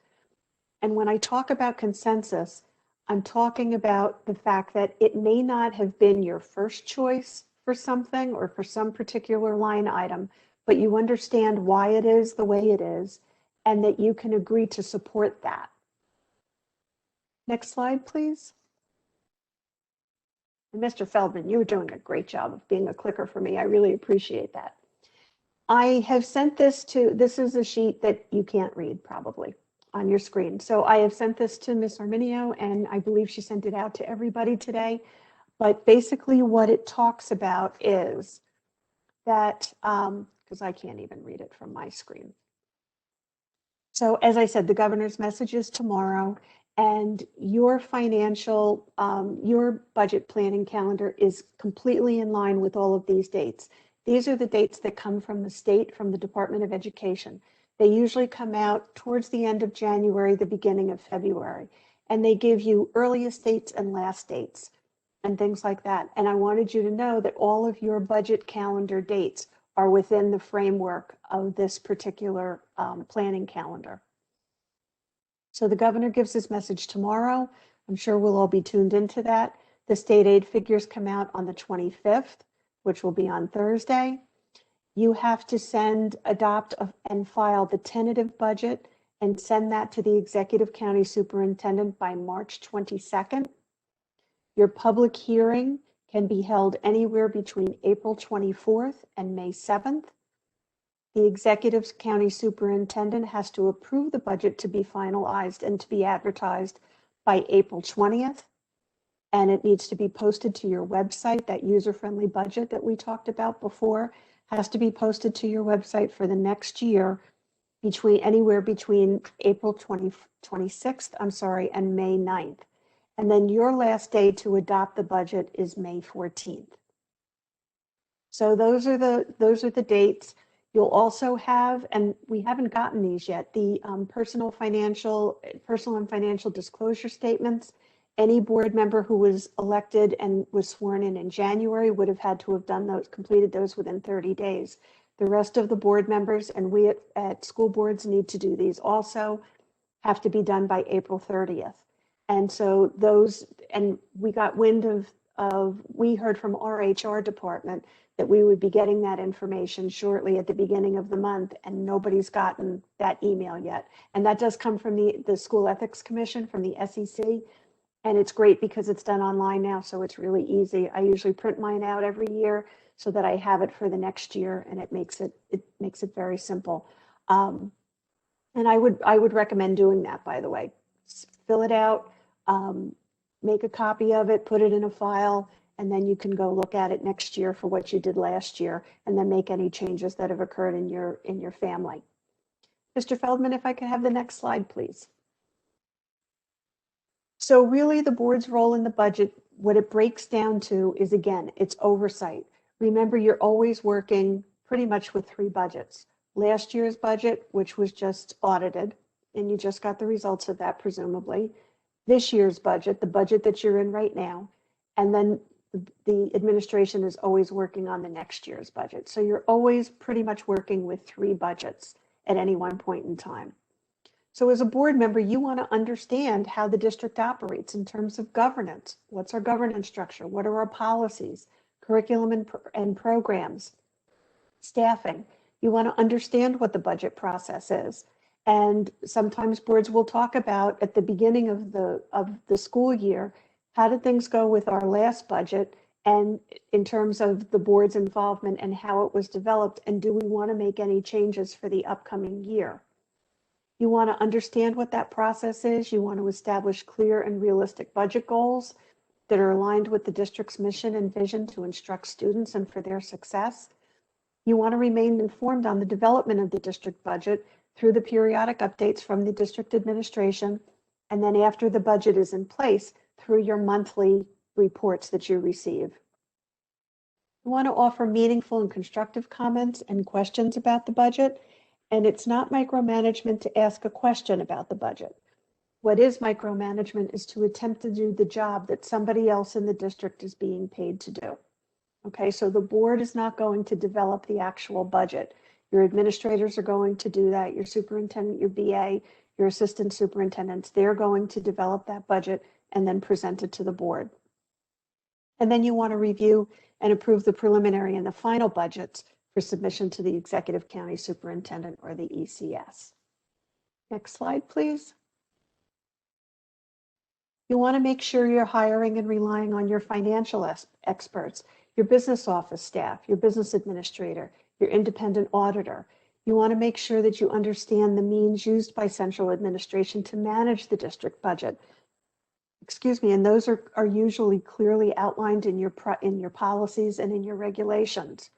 And when I talk about consensus, I'm talking about the fact that it may not have been your first choice for something or for some particular line item, but you understand why it is the way it is, and that you can agree to support that. Next slide, please. And Mr. Feldman, you were doing a great job of being a clicker for me. I really appreciate that. I have sent this this is a sheet that you can't read probably on your screen. So I have sent this to Ms. Arminio, and I believe she sent it out to everybody today. But basically what it talks about is that, because I can't even read it from my screen. So as I said, the governor's message is tomorrow, and your financial, your budget planning calendar is completely in line with all of these dates. These are the dates that come from the state, from the Department of Education. They usually come out towards the end of January, the beginning of February, and they give you earliest dates and last dates and things like that. And I wanted you to know that all of your budget calendar dates are within the framework of this particular planning calendar. So the governor gives his message tomorrow. I'm sure we'll all be tuned into that. The state aid figures come out on the 25th, which will be on Thursday. You have to send, adopt, and file the tentative budget and send that to the executive county superintendent by March 22nd. Your public hearing can be held anywhere between April 24th and May 7th. The executive county superintendent has to approve the budget to be finalized and to be advertised by April 20th. And it needs to be posted to your website. That user-friendly budget that we talked about before has to be posted to your website for the next year anywhere between April 26th, and May 9th. And then your last day to adopt the budget is May 14th. So those are the dates. You'll also have, and we haven't gotten these yet, the personal and financial disclosure statements. Any board member who was elected and was sworn in January would have had to have done those, completed those within 30 days. The rest of the board members, and we at school boards need to do these also, have to be done by April 30th. And so those, and we got wind we heard from our HR department that we would be getting that information shortly at the beginning of the month, and nobody's gotten that email yet. And that does come from the School Ethics Commission, from the SEC. And it's great because it's done online now, so it's really easy. I usually print mine out every year so that I have it for the next year, and it makes it very simple. And I would recommend doing that, by the way. Fill it out, make a copy of it, put it in a file, and then you can go look at it next year for what you did last year, and then make any changes that have occurred in your family. Mr. Feldman, if I could have the next slide, please. So really the board's role in the budget, what it breaks down to is, again, it's oversight. Remember, you're always working pretty much with 3 budgets. Last year's budget, which was just audited, and you just got the results of that, presumably. This year's budget, the budget that you're in right now, and then the administration is always working on the next year's budget. So you're always pretty much working with 3 budgets at any one point in time. So as a board member, you want to understand how the district operates in terms of governance. What's our governance structure? What are our policies, curriculum and programs, staffing? You want to understand what the budget process is. And sometimes boards will talk about at the beginning of the school year, how did things go with our last budget, and in terms of the board's involvement and how it was developed, and do we want to make any changes for the upcoming year? You want to understand what that process is. You want to establish clear and realistic budget goals that are aligned with the district's mission and vision to instruct students and for their success. You want to remain informed on the development of the district budget through the periodic updates from the district administration, and then after the budget is in place, through your monthly reports that you receive. You want to offer meaningful and constructive comments and questions about the budget. And it's not micromanagement to ask a question about the budget. What is micromanagement is to attempt to do the job that somebody else in the district is being paid to do. Okay, so the board is not going to develop the actual budget. Your administrators are going to do that. Your superintendent, your BA, your assistant superintendents, they're going to develop that budget and then present it to the board. And then you want to review and approve the preliminary and the final budgets for submission to the executive county superintendent, or the ECS. Next slide, please. You want to make sure you're hiring and relying on your financial experts, your business office staff, your business administrator, your independent auditor. You want to make sure that you understand the means used by central administration to manage the district budget. Excuse me, and those are usually clearly outlined in your policies and in your regulations.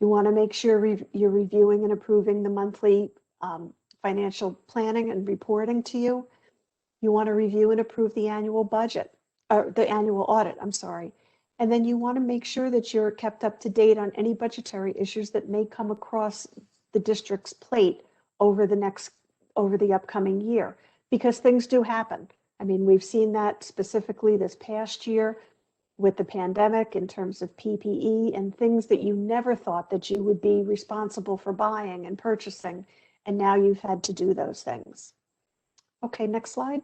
You want to make sure you're reviewing and approving the monthly financial planning and reporting to you. You want to review and approve the annual budget, or the annual audit, I'm sorry. And then you want to make sure that you're kept up to date on any budgetary issues that may come across the district's plate over the upcoming year, because things do happen. I mean, we've seen that specifically this past year with the pandemic in terms of PPE and things that you never thought that you would be responsible for buying and purchasing, and now you've had to do those things. Okay, next slide.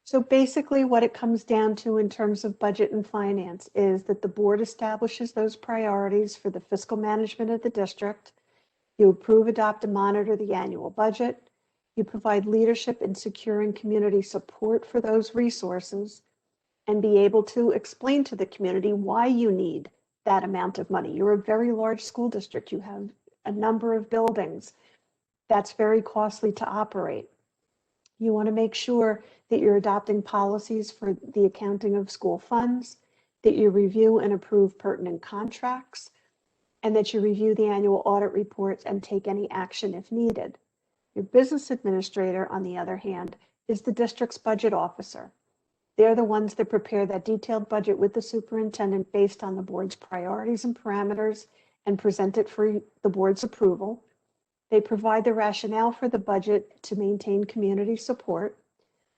So basically what it comes down to in terms of budget and finance is that the board establishes those priorities for the fiscal management of the district. You approve, adopt, and monitor the annual budget. You provide leadership in securing community support for those resources and be able to explain to the community why you need that amount of money. You're a very large school district. You have a number of buildings. That's very costly to operate. You want to make sure that you're adopting policies for the accounting of school funds, that you review and approve pertinent contracts, and that you review the annual audit reports and take any action if needed. Your business administrator, on the other hand, is the district's budget officer. They're the ones that prepare that detailed budget with the superintendent based on the board's priorities and parameters and present it for the board's approval. They provide the rationale for the budget to maintain community support.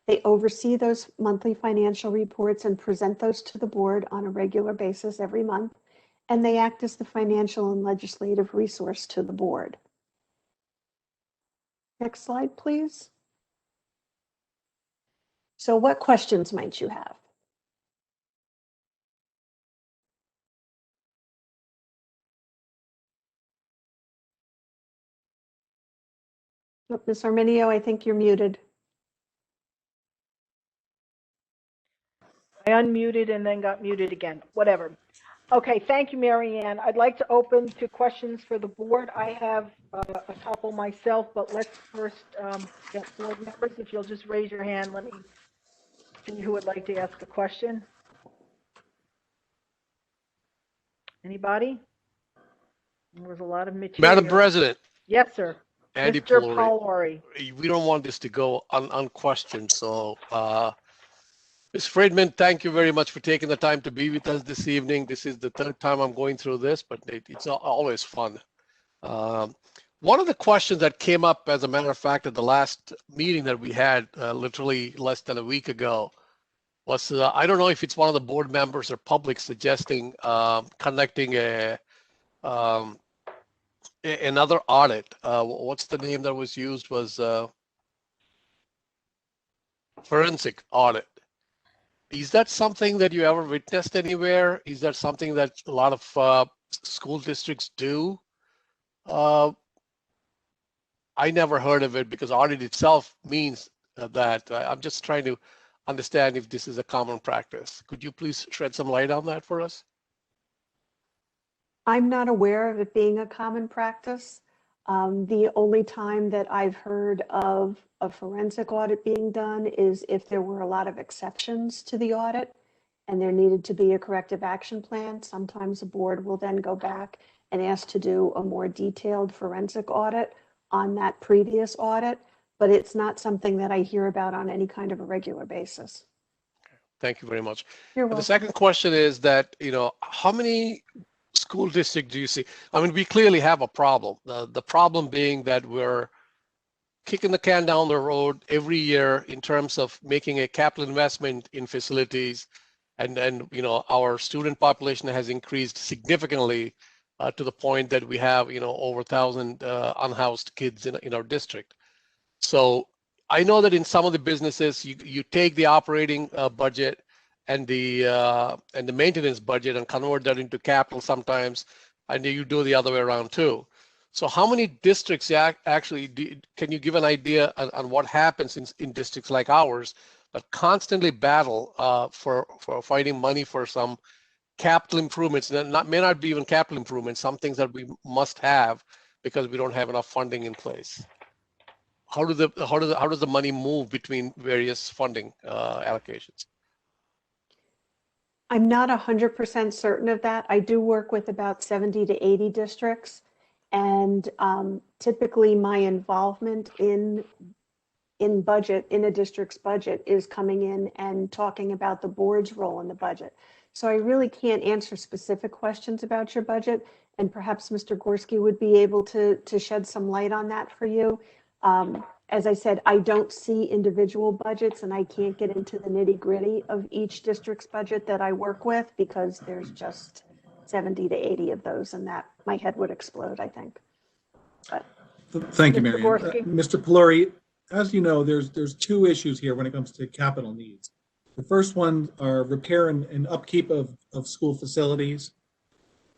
They oversee those monthly financial reports and present those to the board on a regular basis every month. And they act as the financial and legislative resource to the board. Next slide, please. So what questions might you have? Oh, Ms. Arminio, I think you're muted. I unmuted and then got muted again, whatever. Okay, thank you, Mary Ann. I'd like to open to questions for the board. I have a couple myself, but let's first get board members. If you'll just raise your hand, let me see who would like to ask a question. Anybody? There was a lot of material. Madam President, Yes, sir. Andy Mr. Polari, Polari. we don't want this to go unquestioned. So, Ms. Friedman, thank you very much for taking the time to be with us this evening. This is the third time I'm going through this, but it's always fun. One of the questions that came up, as a matter of fact, at the last meeting that we had literally less than a week ago was, I don't know if it's one of the board members or public suggesting conducting another audit. What's the name that was used was forensic audit. Is that something that you ever witnessed anywhere? Is that something that a lot of school districts do? I never heard of it because audit itself means that. I'm just trying to understand if this is a common practice. Could you please shed some light on that for us? I'm not aware of it being a common practice. The only time that I've heard of a forensic audit being done is if there were a lot of exceptions to the audit and there needed to be a corrective action plan. Sometimes the board will then go back and ask to do a more detailed forensic audit on that previous audit, but it's not something that I hear about on any kind of a regular basis. Thank you very much. You're welcome. The second question is that, how many school districts do you see? I mean, we clearly have a problem. The problem being that we're kicking the can down the road every year in terms of making a capital investment in facilities. And our student population has increased significantly to the point that we have, over 1,000 unhoused kids in our district. So I know that in some of the businesses, you take the operating budget and the maintenance budget and convert that into capital sometimes, and you do the other way around too. So how many districts actually can you give an idea on what happens in districts like ours that constantly battle for finding money for some capital improvements, and may not be even capital improvements, some things that we must have because we don't have enough funding in place? How does the money move between various funding allocations? I'm not 100% certain of that. I do work with about 70 to 80 districts, and typically my involvement in budget, in a district's budget, is coming in and talking about the board's role in the budget. So I really can't answer specific questions about your budget, and perhaps Mr. Gorski would be able to shed some light on that for you. As I said, I don't see individual budgets, and I can't get into the nitty-gritty of each district's budget that I work with because there's just 70 to 80 of those, and that my head would explode, I think. But Thank you, Mr. Mary Ann. Gorski. Mr. Polari, as you know, there's two issues here when it comes to capital needs. The first one are repair and upkeep of school facilities.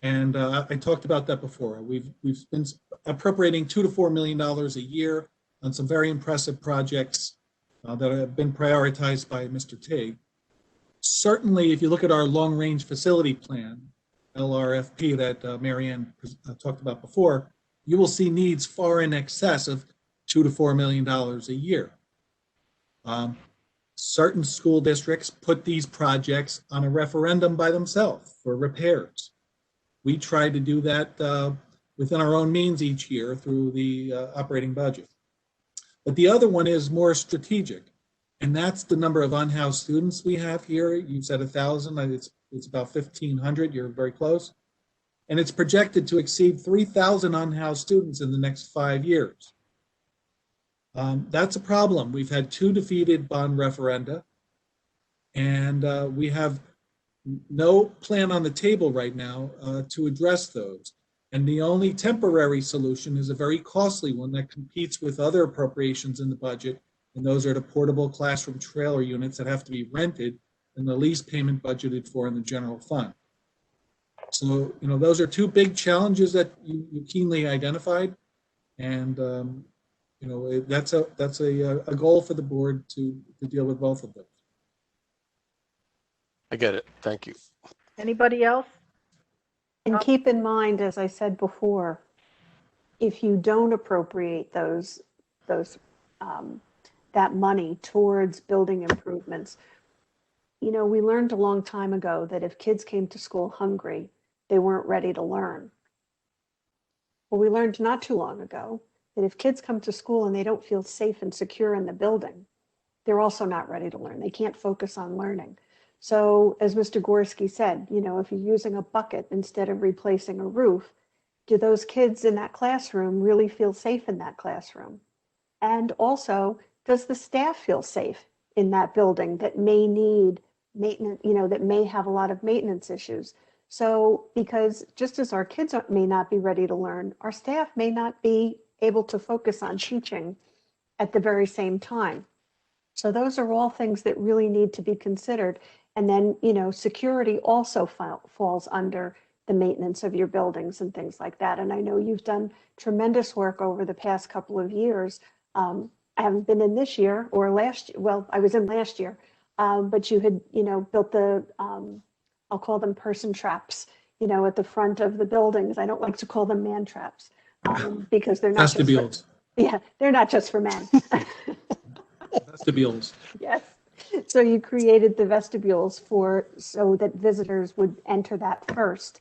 And I talked about that before. We've been appropriating $2 to $4 million a year on some very impressive projects that have been prioritized by Mr. Tig. Certainly, if you look at our long-range facility plan, LRFP, that Marianne talked about before, you will see needs far in excess of $2 to $4 million a year. Certain school districts put these projects on a referendum by themselves for repairs. We try to do that within our own means each year through the operating budget. But the other one is more strategic, and that's the number of unhoused students we have here. You said 1,000, it's about 1,500, you're very close. And it's projected to exceed 3,000 unhoused students in the next 5 years. That's a problem. We've had 2 defeated bond referenda, and we have no plan on the table right now to address those. And the only temporary solution is a very costly one that competes with other appropriations in the budget, and those are the portable classroom trailer units that have to be rented and the lease payment budgeted for in the general fund. So, you know, those are 2 big challenges that you keenly identified, and you know, that's a goal for the board to deal with both of those. I get it. Thank you. Anybody else? And keep in mind, as I said before, if you don't appropriate that money towards building improvements, you know, we learned a long time ago that if kids came to school hungry, they weren't ready to learn. Well, we learned not too long ago that if kids come to school and they don't feel safe and secure in the building, they're also not ready to learn. They can't focus on learning. So as Mr. Gorski said, you know, if you're using a bucket instead of replacing a roof, do those kids in that classroom really feel safe in that classroom? And also, does the staff feel safe in that building that may need maintenance, you know, that may have a lot of maintenance issues? So, because just as our kids may not be ready to learn, our staff may not be able to focus on teaching at the very same time. So those are all things that really need to be considered. And then, you know, security also falls under the maintenance of your buildings and things like that. And I know you've done tremendous work over the past couple of years. I haven't been in this year or last year. Well, I was in last year, but you had, you know, built the, I'll call them person traps, you know, at the front of the buildings. I don't like to call them man traps because they're not Vestibules. they're not just for men. Vestibules. Yes. So you created the vestibules so that visitors would enter that first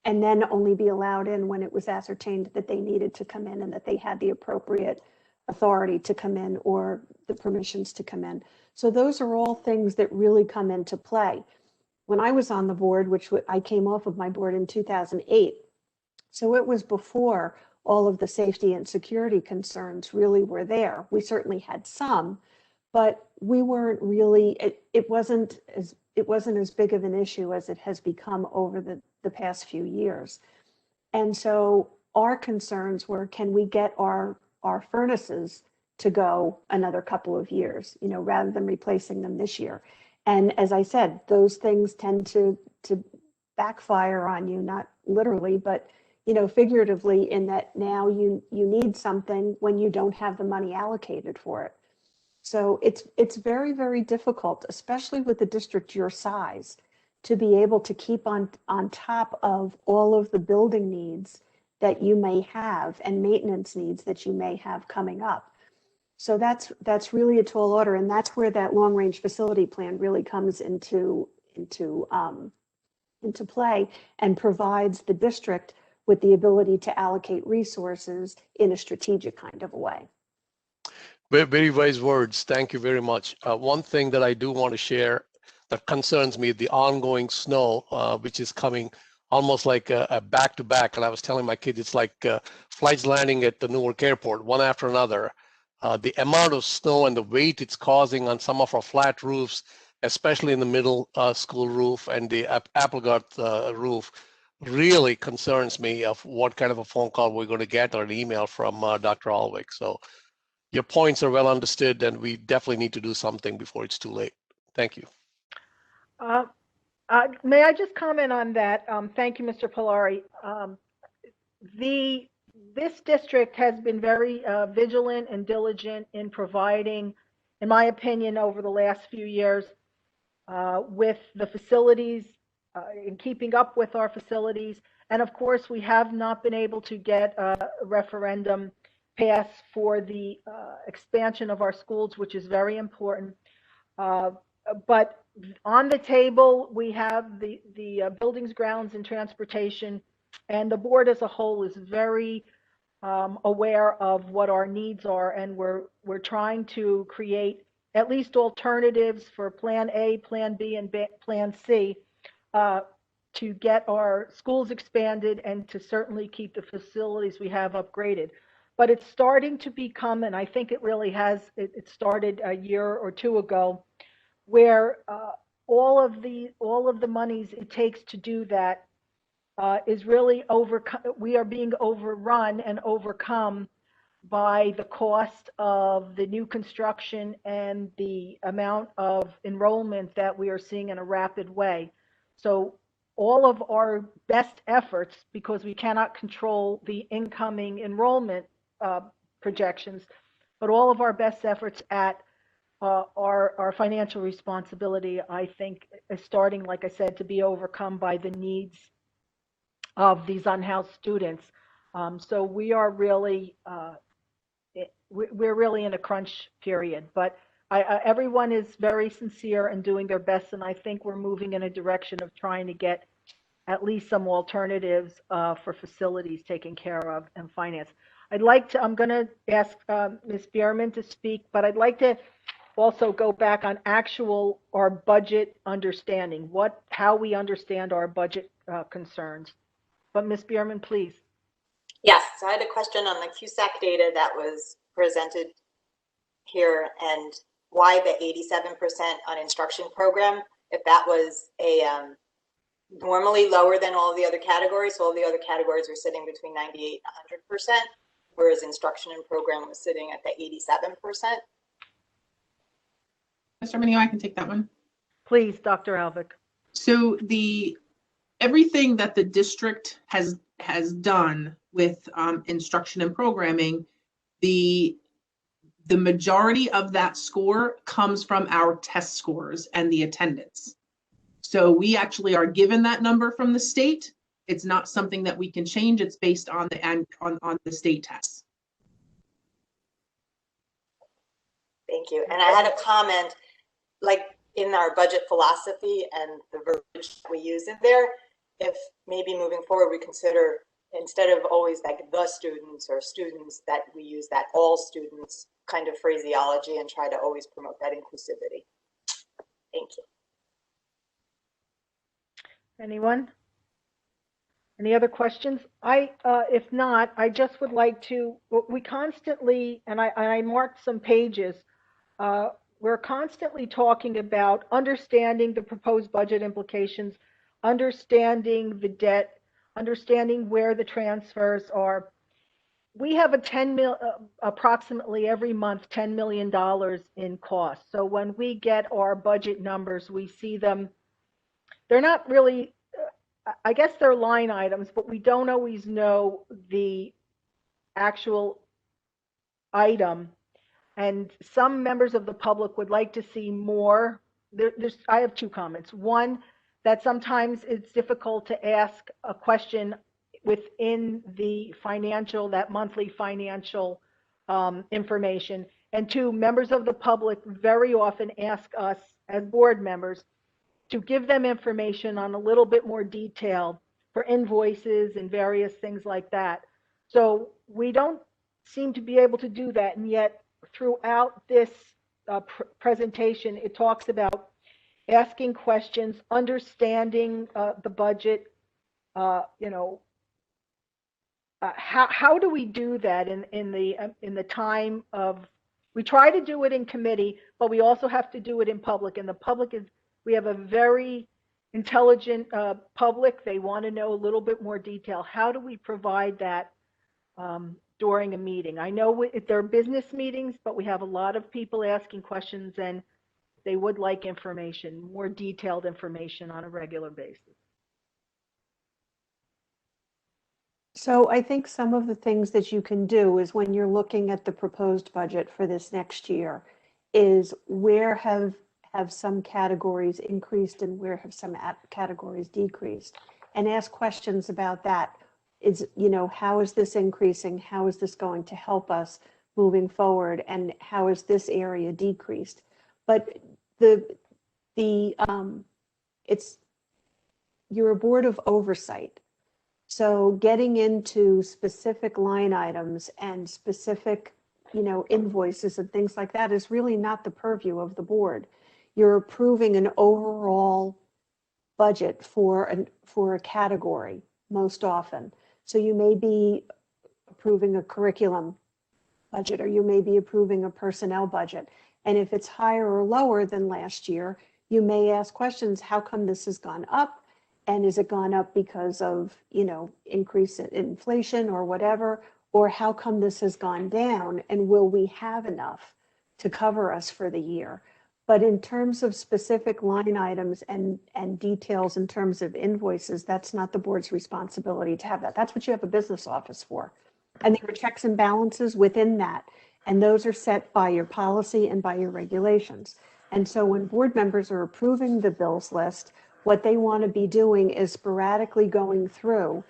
and then only be allowed in when it was ascertained that they needed to come in and that they had the appropriate authority to come in or the permissions to come in. So those are all things that really come into play. When I was on the board, which I came off of my board in 2008, so it was before all of the safety and security concerns really were there. We certainly had some, but we weren't really, it wasn't as big of an issue as it has become over the past few years. And so our concerns were, can we get our furnaces to go another couple of years, you know, rather than replacing them this year? And as I said, those things tend to backfire on you, not literally, but, you know, figuratively, in that now you need something when you don't have the money allocated for it. So it's very, very difficult, especially with a district your size, to be able to keep on top of all of the building needs that you may have and maintenance needs that you may have coming up. So that's really a tall order, and that's where that long-range facility plan really comes into play and provides the district with the ability to allocate resources in a strategic kind of a way. Very, very wise words. Thank you very much. One thing that I do want to share that concerns me, the ongoing snow, which is coming almost like a back-to-back. And I was telling my kids, it's like flights landing at the Newark airport, one after another. The amount of snow and the weight it's causing on some of our flat roofs, especially in the middle school roof and the Applegarth roof, really concerns me of what kind of a phone call we're going to get or an email from Dr. Alwick. So your points are well understood, and we definitely need to do something before it's too late. Thank you. May I just comment on that? Thank you, Mr. Polari. This district has been very vigilant and diligent in providing, in my opinion, over the last few years with the facilities, in keeping up with our facilities. And of course, we have not been able to get a referendum passed for the expansion of our schools, which is very important. But on the table, we have the buildings, grounds, and transportation, and the board as a whole is very aware of what our needs are, and we're trying to create at least alternatives for Plan A, Plan B, and Plan C to get our schools expanded and to certainly keep the facilities we have upgraded. But it's starting to become, and I think it really has, it started a year or two ago, where all of the monies it takes to do that is really we are being overrun and overcome by the cost of the new construction and the amount of enrollment that we are seeing in a rapid way. So all of our best efforts, because we cannot control the incoming enrollment projections, but all of our best efforts at our financial responsibility, I think, is starting, like I said, to be overcome by the needs of these unhoused students. So we are really, we're really in a crunch period, but everyone is very sincere and doing their best, and I think we're moving in a direction of trying to get at least some alternatives for facilities taken care of and finance. I'd like to, I'm going to ask Ms. Bierman to speak, but I'd like to also go back on our budget understanding, how we understand our budget concerns. But Ms. Bierman, please. Yes, so I had a question on the CUSAC data that was presented here and why the 87% on instruction program, if that was a normally lower than all the other categories. So all the other categories were sitting between 98 and 100%, whereas instruction and program was sitting at the 87%. Mr. Minio, I can take that one. Please, Dr. Alvick. So everything that the district has done with instruction and programming, the majority of that score comes from our test scores and the attendance. So we actually are given that number from the state. It's not something that we can change. It's based on the state tests. Thank you. And I had a comment, like in our budget philosophy and the verbiage we use in there, if maybe moving forward we consider, instead of always like the students or students, that we use that all students kind of phraseology and try to always promote that inclusivity. Thank you. Anyone? Any other questions? If not, I just would like to, we constantly, and I marked some pages, we're constantly talking about understanding the proposed budget implications, understanding the debt, understanding where the transfers are. We have approximately every month $10 million in costs. So when we get our budget numbers, we see them, they're not really, I guess they're line items, but we don't always know the actual item. And some members of the public would like to see more. I have two comments. One, that sometimes it's difficult to ask a question within the that monthly financial information. And two, members of the public very often ask us as board members to give them information on a little bit more detail for invoices and various things like that. So we don't seem to be able to do that, and yet throughout this presentation, it talks about asking questions, understanding the budget. How do we do that in the time of? We try to do it in committee, but we also have to do it in public. And the public we have a very intelligent public. They want to know a little bit more detail. How do we provide that during a meeting. I know they're business meetings, but we have a lot of people asking questions and they would like information, more detailed information on a regular basis. So I think some of the things that you can do is when you're looking at the proposed budget for this next year is where have some categories increased and where have some categories decreased, and ask questions about that. Is, how is this increasing? How is this going to help us moving forward? And how is this area decreased? But you're a board of oversight. So getting into specific line items and specific, invoices and things like that is really not the purview of the board. You're approving an overall budget for a category most often. So you may be approving a curriculum budget, or you may be approving a personnel budget. And if it's higher or lower than last year, you may ask questions, how come this has gone up? And is it gone up because of, increase in inflation or whatever? Or how come this has gone down? And will we have enough to cover us for the year? But in terms of specific line items and details in terms of invoices, that's not the board's responsibility to have that. That's what you have a business office for. And there are checks and balances within that. And those are set by your policy and by your regulations. And so when board members are approving the bills list, what they want to be doing is sporadically going through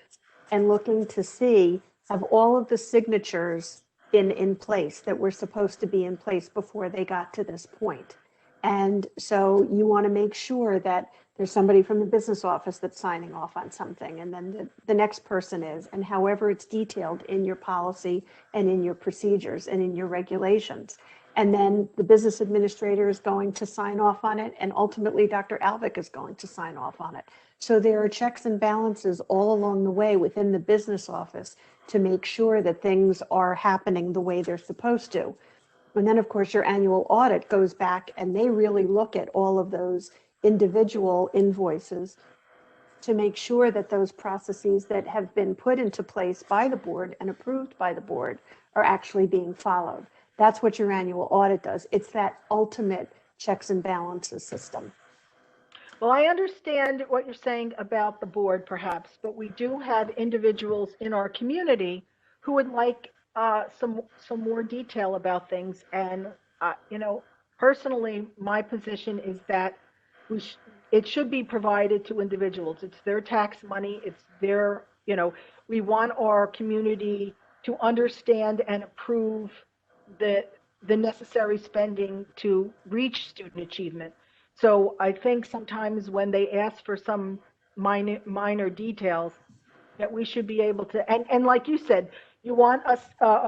and looking to see, have all of the signatures been in place that were supposed to be in place before they got to this point. And so you want to make sure that there's somebody from the business office that's signing off on something, and then the next person is, and however it's detailed in your policy and in your procedures and in your regulations. And then the business administrator is going to sign off on it, and ultimately Dr. Alvick is going to sign off on it. So there are checks and balances all along the way within the business office to make sure that things are happening the way they're supposed to. And then, of course, your annual audit goes back and they really look at all of those individual invoices to make sure that those processes that have been put into place by the board and approved by the board are actually being followed. That's what your annual audit does. It's that ultimate checks and balances system. Well, I understand what you're saying about the board, perhaps, but we do have individuals in our community who would like some more detail about things. And personally, my position is that it should be provided to individuals. It's their tax money. It's their, we want our community to understand and approve the necessary spending to reach student achievement. So I think sometimes when they ask for some minor details, that we should be able to, and like you said, you want us,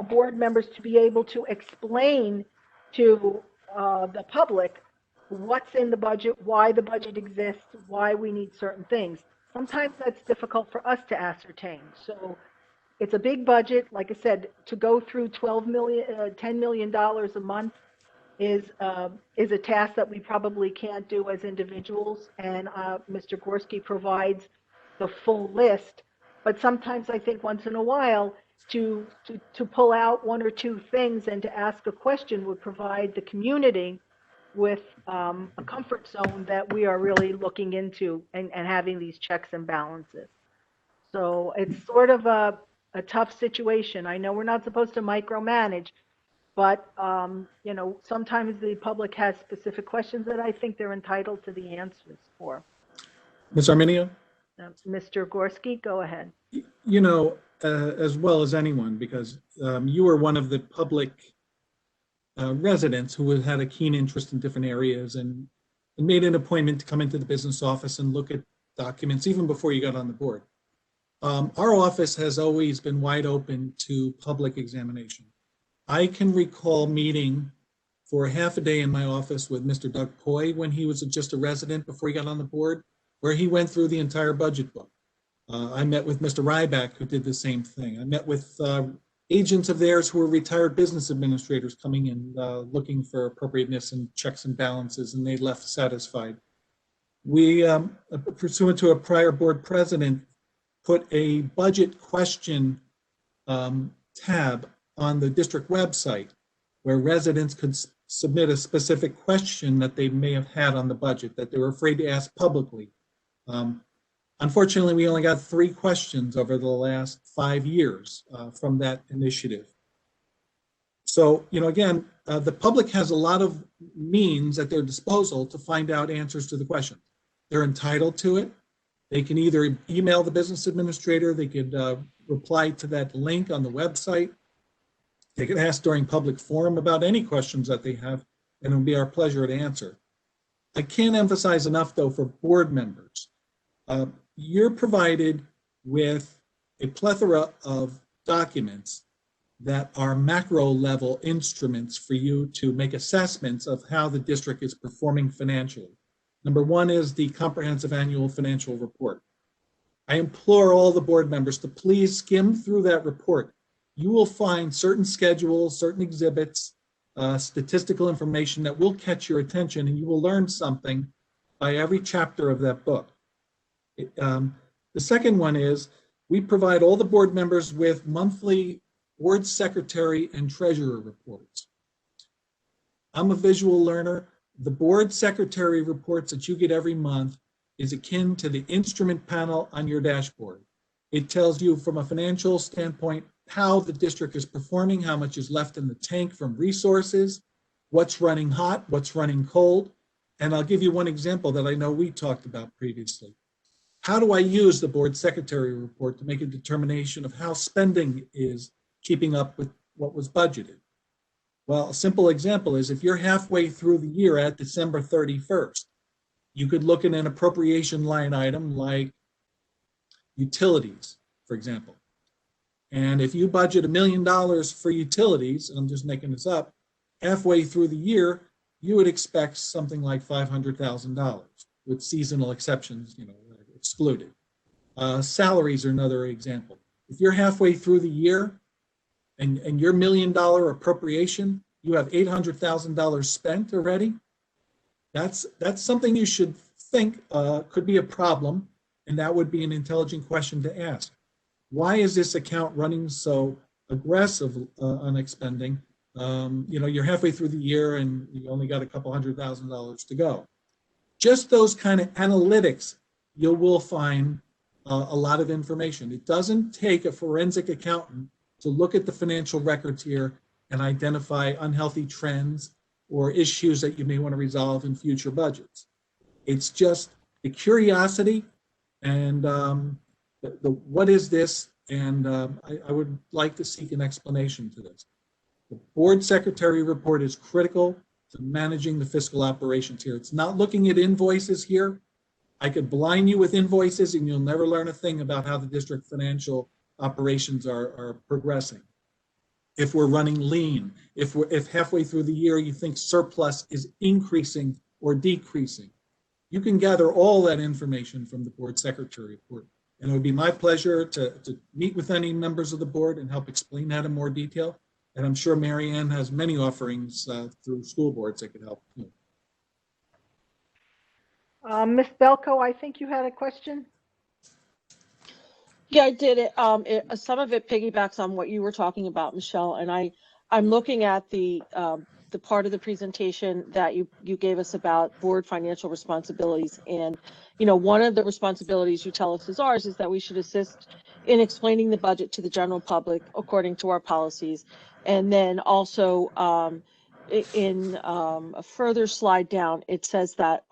board members, to be able to explain to the public what's in the budget, why the budget exists, why we need certain things. Sometimes that's difficult for us to ascertain. So it's a big budget. Like I said, to go through $10 million a month is a task that we probably can't do as individuals. And Mr. Gorski provides the full list. But sometimes I think once in a while to pull out one or two things and to ask a question would provide the community with a comfort zone that we are really looking into and having these checks and balances. So it's sort of a tough situation. I know we're not supposed to micromanage, but sometimes the public has specific questions that I think they're entitled to the answers for. Ms. Arminio? Mr. Gorski, go ahead. As well as anyone, because you are one of the public residents who had a keen interest in different areas and made an appointment to come into the business office and look at documents even before you got on the board. Our office has always been wide open to public examination. I can recall meeting for half a day in my office with Mr. Doug Poy when he was just a resident before he got on the board, where he went through the entire budget book. I met with Mr. Ryback, who did the same thing. I met with agents of theirs who were retired business administrators coming in looking for appropriateness and checks and balances, and they left satisfied. We, pursuant to a prior board president, put a budget question tab on the district website where residents could submit a specific question that they may have had on the budget that they were afraid to ask publicly. Unfortunately, we only got 3 questions over the last 5 years from that initiative. So, again, the public has a lot of means at their disposal to find out answers to the questions. They're entitled to it. They can either email the business administrator, they could reply to that link on the website. They can ask during public forum about any questions that they have, and it'll be our pleasure to answer. I can't emphasize enough, though, for board members. You're provided with a plethora of documents that are macro level instruments for you to make assessments of how the district is performing financially. Number 1 is the comprehensive annual financial report. I implore all the board members to please skim through that report. You will find certain schedules, certain exhibits, statistical information that will catch your attention, and you will learn something by every chapter of that book. The second one is we provide all the board members with monthly board secretary and treasurer reports. I'm a visual learner. The board secretary reports that you get every month is akin to the instrument panel on your dashboard. It tells you from a financial standpoint how the district is performing, how much is left in the tank from resources, what's running hot, what's running cold. And I'll give you one example that I know we talked about previously. How do I use the board secretary report to make a determination of how spending is keeping up with what was budgeted? Well, a simple example is if you're halfway through the year at December 31st, you could look at an appropriation line item like utilities, for example. And if you budget $1 million for utilities, and I'm just making this up, halfway through the year, you would expect something like $500,000 with seasonal exceptions, excluded. Salaries are another example. If you're halfway through the year and your $1 million appropriation, you have $800,000 spent already, that's something you should think could be a problem, and that would be an intelligent question to ask. Why is this account running so aggressive on expending? You're halfway through the year and you only got a couple $100,000 to go. Just those kind of analytics, you will find a lot of information. It doesn't take a forensic accountant to look at the financial records here and identify unhealthy trends or issues that you may want to resolve in future budgets. It's just the curiosity and the what is this? And I would like to seek an explanation to this. The board secretary report is critical to managing the fiscal operations here. It's not looking at invoices here. I could blind you with invoices and you'll never learn a thing about how the district financial operations are progressing. If we're running lean, if halfway through the year you think surplus is increasing or decreasing, you can gather all that information from the board secretary report. And it would be my pleasure to meet with any members of the board and help explain that in more detail. And I'm sure Mary Ann has many offerings through school boards that could help too. Ms. Belko, I think you had a question. Yeah, I did it. Some of it piggybacks on what you were talking about, Michelle, and I'm looking at the part of the presentation that you gave us about board financial responsibilities. And, one of the responsibilities you tell us is ours is that we should assist in explaining the budget to the general public according to our policies. And then also in a further slide down, it says that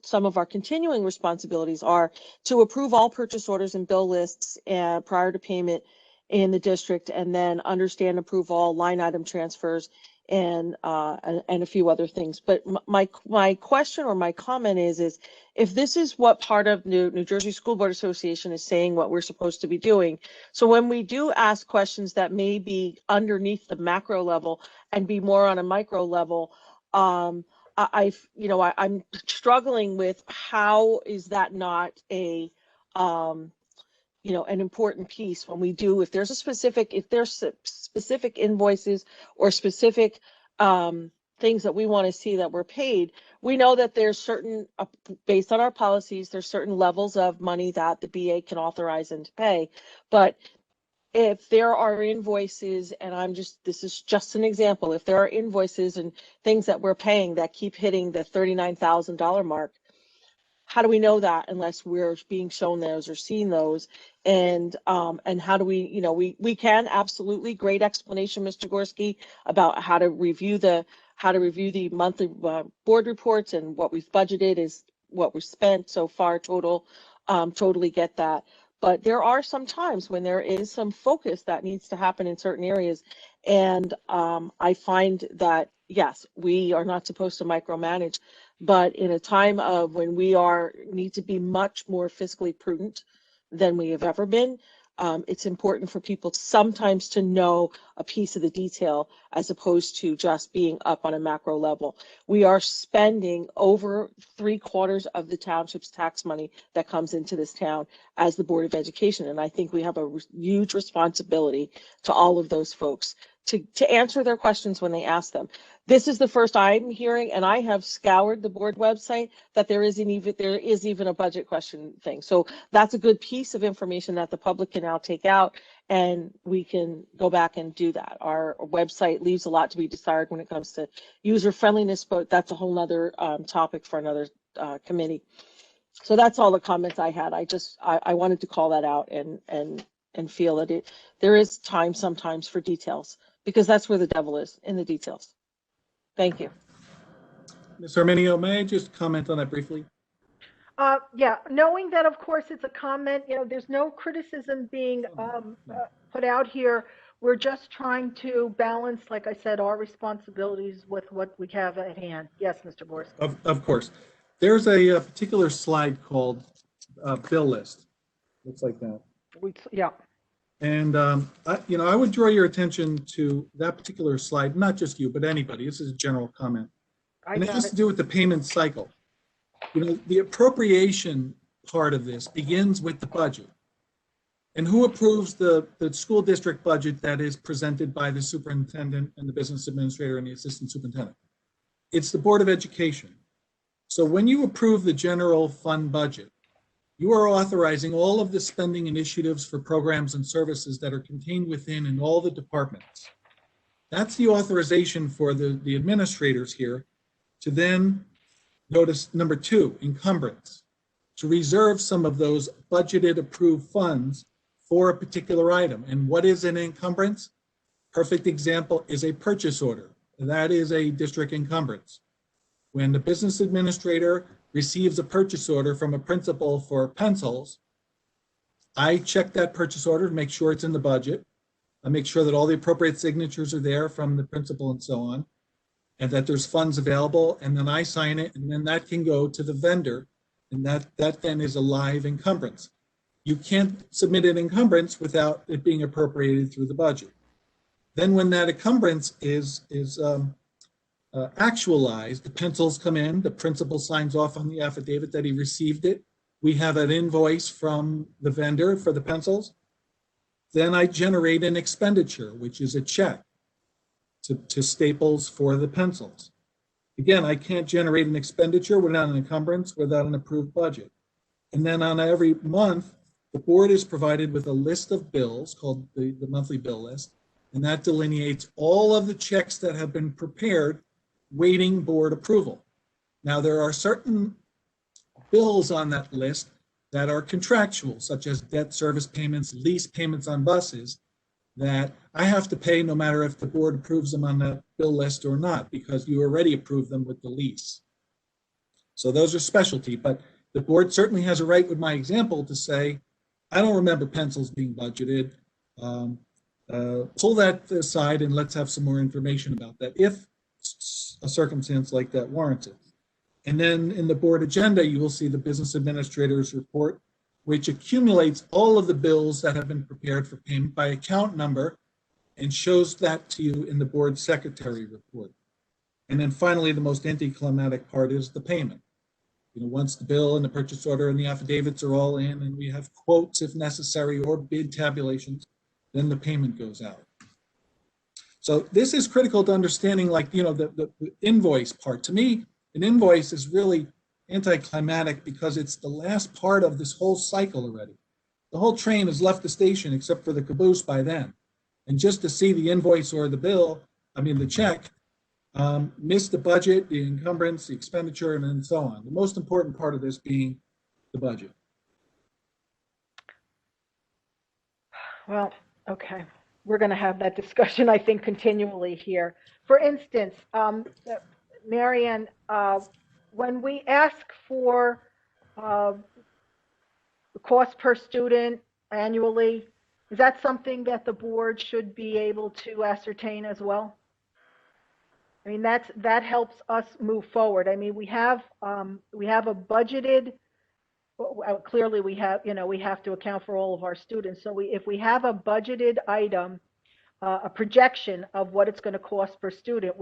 some of our continuing responsibilities are to approve all purchase orders and bill lists prior to payment in the district, and then understand, approve all line item transfers and a few other things. But my question or my comment is if this is what part of New Jersey School Board Association is saying what we're supposed to be doing, so when we do ask questions that may be underneath the macro level and be more on a micro level, I'm struggling with how is that not an important piece when we do, if there's specific invoices or specific things that we want to see that we're paid, we know that there's certain, based on our policies, there's certain levels of money that the BA can authorize and to pay. But if there are invoices, and this is just an example, if there are invoices and things that we're paying that keep hitting the $39,000 mark, how do we know that unless we're being shown those or seeing those? And how do we, we can absolutely, great explanation, Mr. Gorski, about how to review the monthly board reports, and what we've budgeted is what we've spent so far total. Totally get that. But there are some times when there is some focus that needs to happen in certain areas. And I find that, yes, we are not supposed to micromanage, but in a time of when we need to be much more fiscally prudent than we have ever been, it's important for people sometimes to know a piece of the detail as opposed to just being up on a macro level. We are spending over 3/4 of the township's tax money that comes into this town as the Board of Education. And I think we have a huge responsibility to all of those folks to answer their questions when they ask them. This is the first I'm hearing, and I have scoured the board website, that there is even a budget question thing. So that's a good piece of information that the public can now take out, and we can go back and do that. Our website leaves a lot to be desired when it comes to user friendliness, but that's a whole nother topic for another committee. So that's all the comments I had. I wanted to call that out and feel that there is time sometimes for details, because that's where the devil is, in the details. Thank you. Ms. Arminio, may I just comment on that briefly? Yeah, knowing that, of course, it's a comment, there's no criticism being put out here. We're just trying to balance, like I said, our responsibilities with what we have at hand. Yes, Mr. Gorski. Of course. There's a particular slide called bill list. Looks like that. Yeah. And, I would draw your attention to that particular slide, not just you, but anybody. This is a general comment. And it has to do with the payment cycle. The appropriation part of this begins with the budget. And who approves the school district budget that is presented by the superintendent and the business administrator and the assistant superintendent? It's the Board of Education. So when you approve the general fund budget, you are authorizing all of the spending initiatives for programs and services that are contained within in all the departments. That's the authorization for the administrators here to then go to number 2, encumbrance, to reserve some of those budgeted approved funds for a particular item. And what is an encumbrance? Perfect example is a purchase order. That is a district encumbrance. When the business administrator receives a purchase order from a principal for pencils, I check that purchase order to make sure it's in the budget. I make sure that all the appropriate signatures are there from the principal and so on, and that there's funds available, and then I sign it, and then that can go to the vendor, and that then is a live encumbrance. You can't submit an encumbrance without it being appropriated through the budget. Then when that encumbrance is actualized, the pencils come in, the principal signs off on the affidavit that he received it. We have an invoice from the vendor for the pencils. Then I generate an expenditure, which is a check to Staples for the pencils. Again, I can't generate an expenditure without an encumbrance, without an approved budget. And then on every month, the board is provided with a list of bills called the monthly bill list, and that delineates all of the checks that have been prepared waiting board approval. Now, there are certain bills on that list that are contractual, such as debt service payments, lease payments on buses, that I have to pay no matter if the board approves them on that bill list or not, because you already approved them with the lease. So those are specialty, but the board certainly has a right with my example to say, I don't remember pencils being budgeted. Pull that aside and let's have some more information about that if a circumstance like that warrants it. And then in the board agenda, you will see the business administrator's report, which accumulates all of the bills that have been prepared for payment by account number and shows that to you in the board secretary report. And then finally, the most anticlimactic part is the payment. Once the bill and the purchase order and the affidavits are all in and we have quotes if necessary or bid tabulations, then the payment goes out. So this is critical to understanding, like, the invoice part. To me, an invoice is really anticlimactic because it's the last part of this whole cycle already. the whole train has left the station except for the caboose by then. And just to see the invoice or the bill, I mean, the check, miss the budget, the encumbrance, the expenditure, and then so on. The most important part of this being the budget. Well, okay. We're going to have that discussion, I think, continually here. For instance, Marianne, when we ask for the cost per student annually, is that something that the board should be able to ascertain as well? I mean, that helps us move forward. I mean, we have a budgeted, clearly we have, we have to account for all of our students. So if we have a budgeted item, a projection of what it's going to cost per student,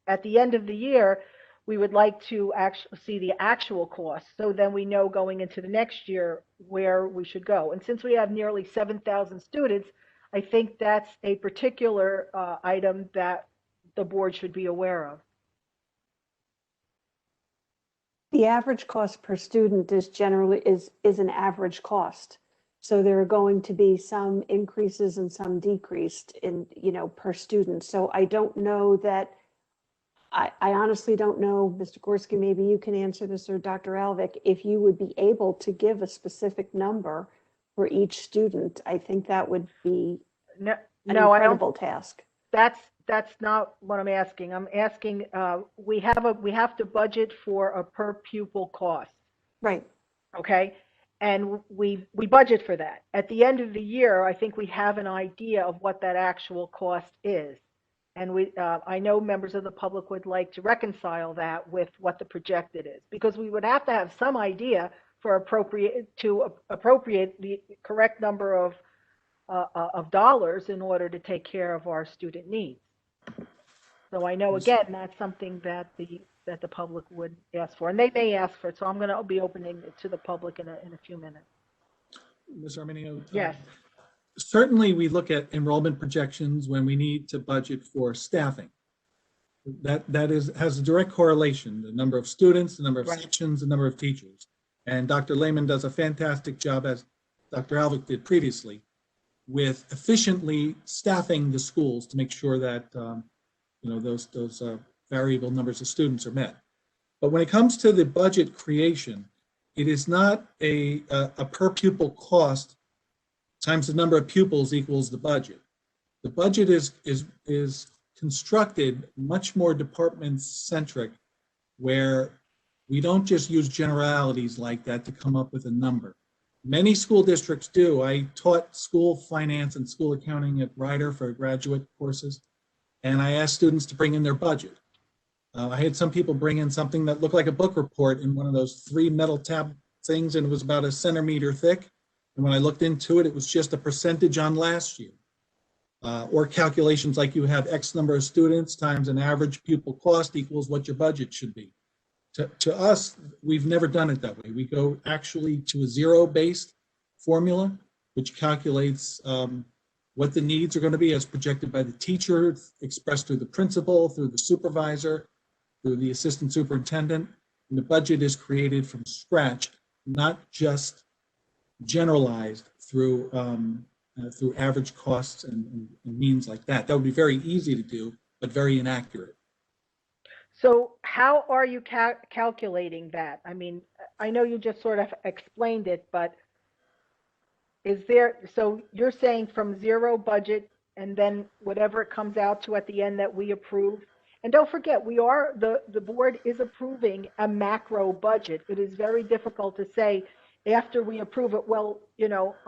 at the end of the year, we would like to actually see the actual cost. So then we know going into the next year where we should go. And since we have nearly 7,000 students, I think that's a particular item that the board should be aware of. The average cost per student is generally is an average cost. So there are going to be some increases and some decreased in, per student. So I don't know that, I honestly don't know, Mr. Gorski, maybe you can answer this, or Dr. Alvik, if you would be able to give a specific number for each student. I think that would be an incredible task. That's not what I'm asking. I'm asking, we have to budget for a per pupil cost. Right. Okay. And we budget for that. At the end of the year, I think we have an idea of what that actual cost is. And I know members of the public would like to reconcile that with what the projected is, because we would have to have some idea for appropriate the correct number of dollars in order to take care of our student needs. So I know, again, that's something that the public would ask for, and they may ask for it. So I'm going to be opening it to the public in a few minutes. Ms. Arminio? Yes. Certainly, we look at enrollment projections when we need to budget for staffing. That has a direct correlation, the number of students, the number of sections, the number of teachers. And Dr. Lehman does a fantastic job, as Dr. Alvik did previously, with efficiently staffing the schools to make sure that those variable numbers of students are met. But when it comes to the budget creation, it is not a per pupil cost times the number of pupils equals the budget. The budget is constructed much more department centric, where we don't just use generalities like that to come up with a number. Many school districts do. I taught school finance and school accounting at Rider for graduate courses, and I asked students to bring in their budget. I had some people bring in something that looked like a book report in one of those 3 metal tab things, and it was about a centimeter thick. And when I looked into it, it was just a percentage on last year. Or calculations like you have X number of students times an average pupil cost equals what your budget should be. To us, we've never done it that way. We go actually to a zero-based formula, which calculates what the needs are going to be as projected by the teacher, expressed through the principal, through the supervisor, through the assistant superintendent. And the budget is created from scratch, not just generalized through average costs and means like that. That would be very easy to do, but very inaccurate. So how are you calculating that? I mean, I know you just sort of explained it, but so you're saying from zero budget and then whatever it comes out to at the end that we approve? And don't forget, the board is approving a macro budget. It is very difficult to say after we approve it, well,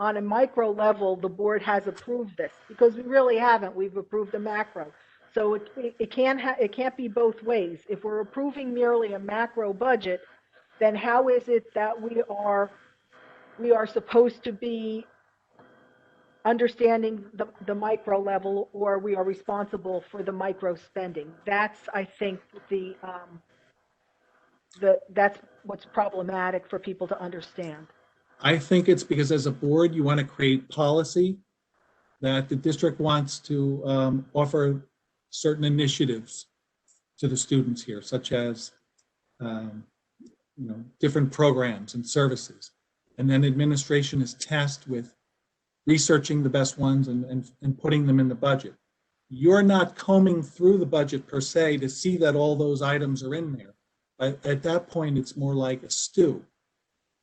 on a micro level, the board has approved this, because we really haven't. We've approved a macro. So it can't be both ways. If we're approving merely a macro budget, then how is it that we are supposed to be understanding the micro level, or we are responsible for the micro spending? That's, I think, that's what's problematic for people to understand. I think it's because as a board, you want to create policy that the district wants to offer certain initiatives to the students here, such as different programs and services. And then administration is tasked with researching the best ones and putting them in the budget. You're not combing through the budget per se to see that all those items are in there. But at that point, it's more like a stew.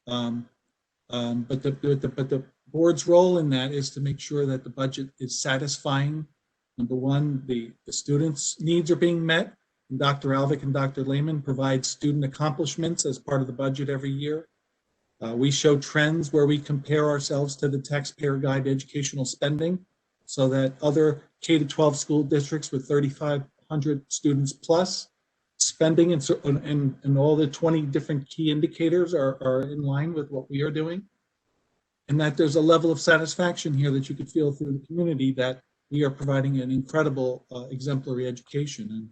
But the board's role in that is to make sure that the budget is satisfying. Number one, the students' needs are being met. And Dr. Alvick and Dr. Lehman provide student accomplishments as part of the budget every year. We show trends where we compare ourselves to the taxpayer guide educational spending so that other K-12 school districts with 3,500 students plus spending and all the 20 different key indicators are in line with what we are doing. And that there's a level of satisfaction here that you could feel through the community that we are providing an incredible exemplary education. And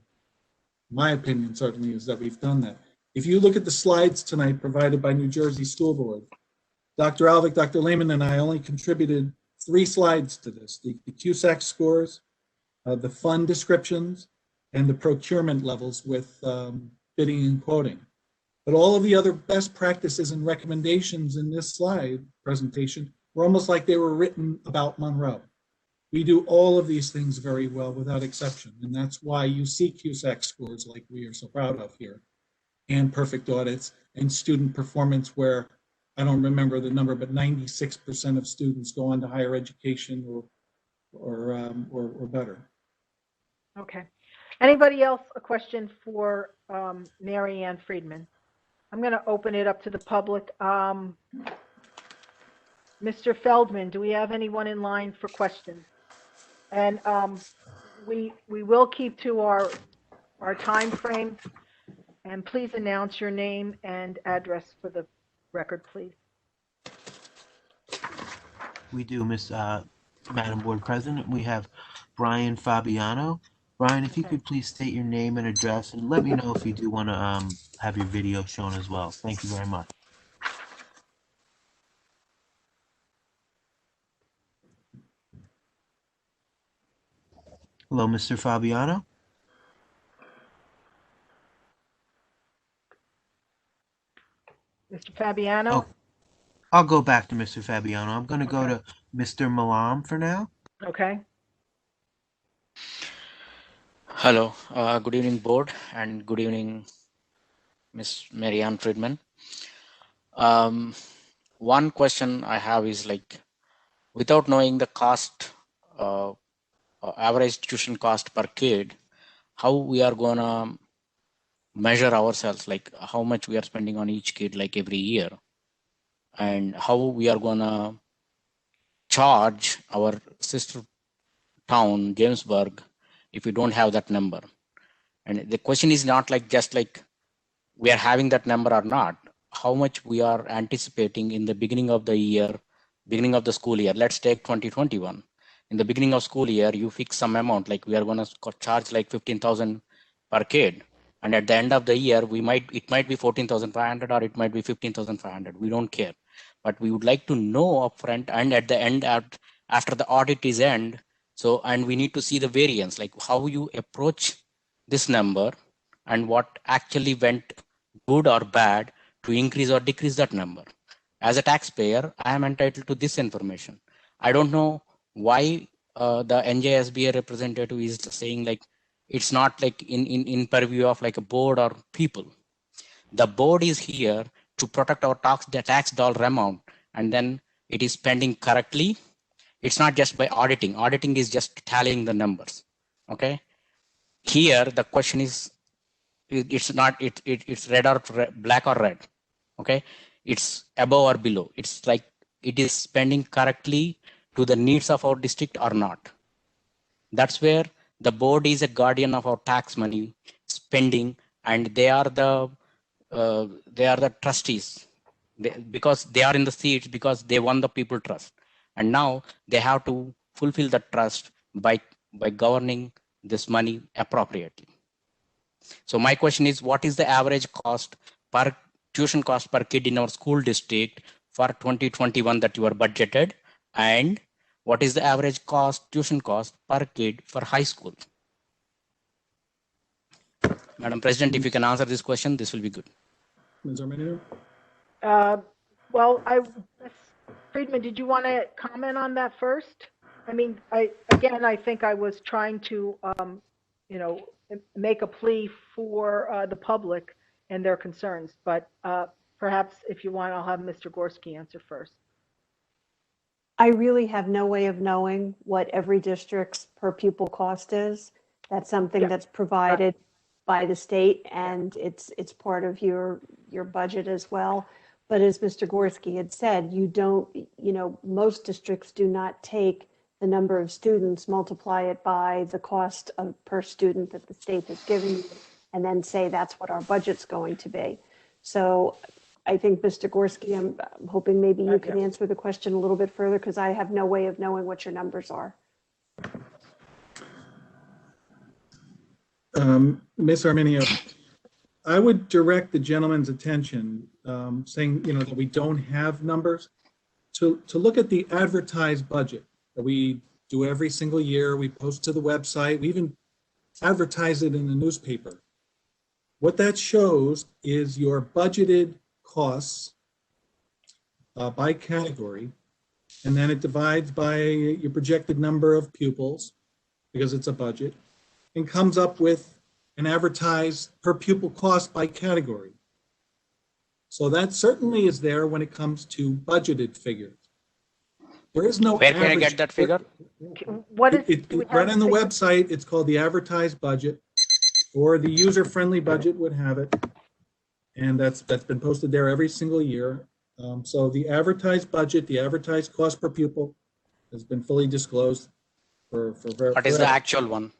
my opinion certainly is that we've done that. If you look at the slides tonight provided by New Jersey School Board, Dr. Alvick, Dr. Lehman, and I only contributed 3 slides to this, the CUSAC scores, the fund descriptions, and the procurement levels with bidding and quoting. But all of the other best practices and recommendations in this slide presentation were almost like they were written about Monroe. We do all of these things very well without exception, and that's why you see CUSAC scores like we are so proud of here, and perfect audits, and student performance where, I don't remember the number, but 96% of students go on to higher education or better. Okay. Anybody else a question for Mary Ann Friedman? I'm going to open it up to the public. Mr. Feldman, do we have anyone in line for questions? And we will keep to our time frame. And please announce your name and address for the record, please. We do, Madam Board President. We have Brian Fabiano. Brian, if you could please state your name and address, and let me know if you do want to have your video shown as well. Thank you very much. Hello, Mr. Fabiano. Mr. Fabiano? Oh, I'll go back to Mr. Fabiano. I'm going to go to Mr. Malam for now. Okay. Hello, good evening board and good evening Miss Mary Ann Friedman. One question I have is like, without knowing the cost, average tuition cost per kid, how we are gonna measure ourselves, like how much we are spending on each kid like every year, and how we are gonna charge our sister town, Jamesburg, if we don't have that number. And the question is not like just like we are having that number or not, how much we are anticipating in the beginning of the year, beginning of the school year. Let's take 2021. In the beginning of school year, you fix some amount, like we are going to charge like 15,000 per kid. And at the end of the year, it might be 14,500 or it might be 15,500. We don't care. But we would like to know upfront and at the end, after the audit is end. So, and we need to see the variance, like how you approach this number and what actually went good or bad to increase or decrease that number. As a taxpayer, I am entitled to this information. I don't know why the NJSBA representative is saying like it's not like in purview of like a board or people. The board is here to protect our tax dollar amount, and then it is spending correctly. It's not just by auditing. Auditing is just tallying the numbers. Okay. Here the question is, it's not it's red or black or red. Okay, it's above or below. It's like it is spending correctly to the needs of our district or not. That's where the board is a guardian of our tax money spending, and they are the trustees because they are in the seats because they won the people trust, and now they have to fulfill the trust by governing this money appropriately. So my question is, what is the average cost per tuition cost per kid in our school district for 2021 that you are budgeted, and what is the average cost tuition cost per kid for high school? Madam President, if you can answer this question, this will be good. Ms. Arminio? Well, Friedman, did you want to comment on that first? I mean, I think I was trying to, make a plea for the public and their concerns, but perhaps if you want, I'll have Mr. Gorski answer first. I really have no way of knowing what every district's per pupil cost is. That's something that's provided by the state, and it's part of your budget as well. But as Mr. Gorski had said, most districts do not take the number of students, multiply it by the cost of per student that the state has given you, and then say that's what our budget's going to be. So I think, Mr. Gorski, I'm hoping maybe you can answer the question a little bit further, because I have no way of knowing what your numbers are. Ms. Arminio, I would direct the gentleman's attention, saying, that we don't have numbers, to look at the advertised budget that we do every single year. We post to the website. We even advertise it in the newspaper. What that shows is your budgeted costs by category, and then it divides by your projected number of pupils, because it's a budget, and comes up with an advertised per pupil cost by category. So that certainly is there when it comes to budgeted figures. There is no Where average. can I get that figure? What is right on the website? It's called the advertised budget, or the user-friendly budget would have it, and that's been posted there every single year. So the advertised budget, the advertised cost per pupil, has been fully disclosed for What is the actual one?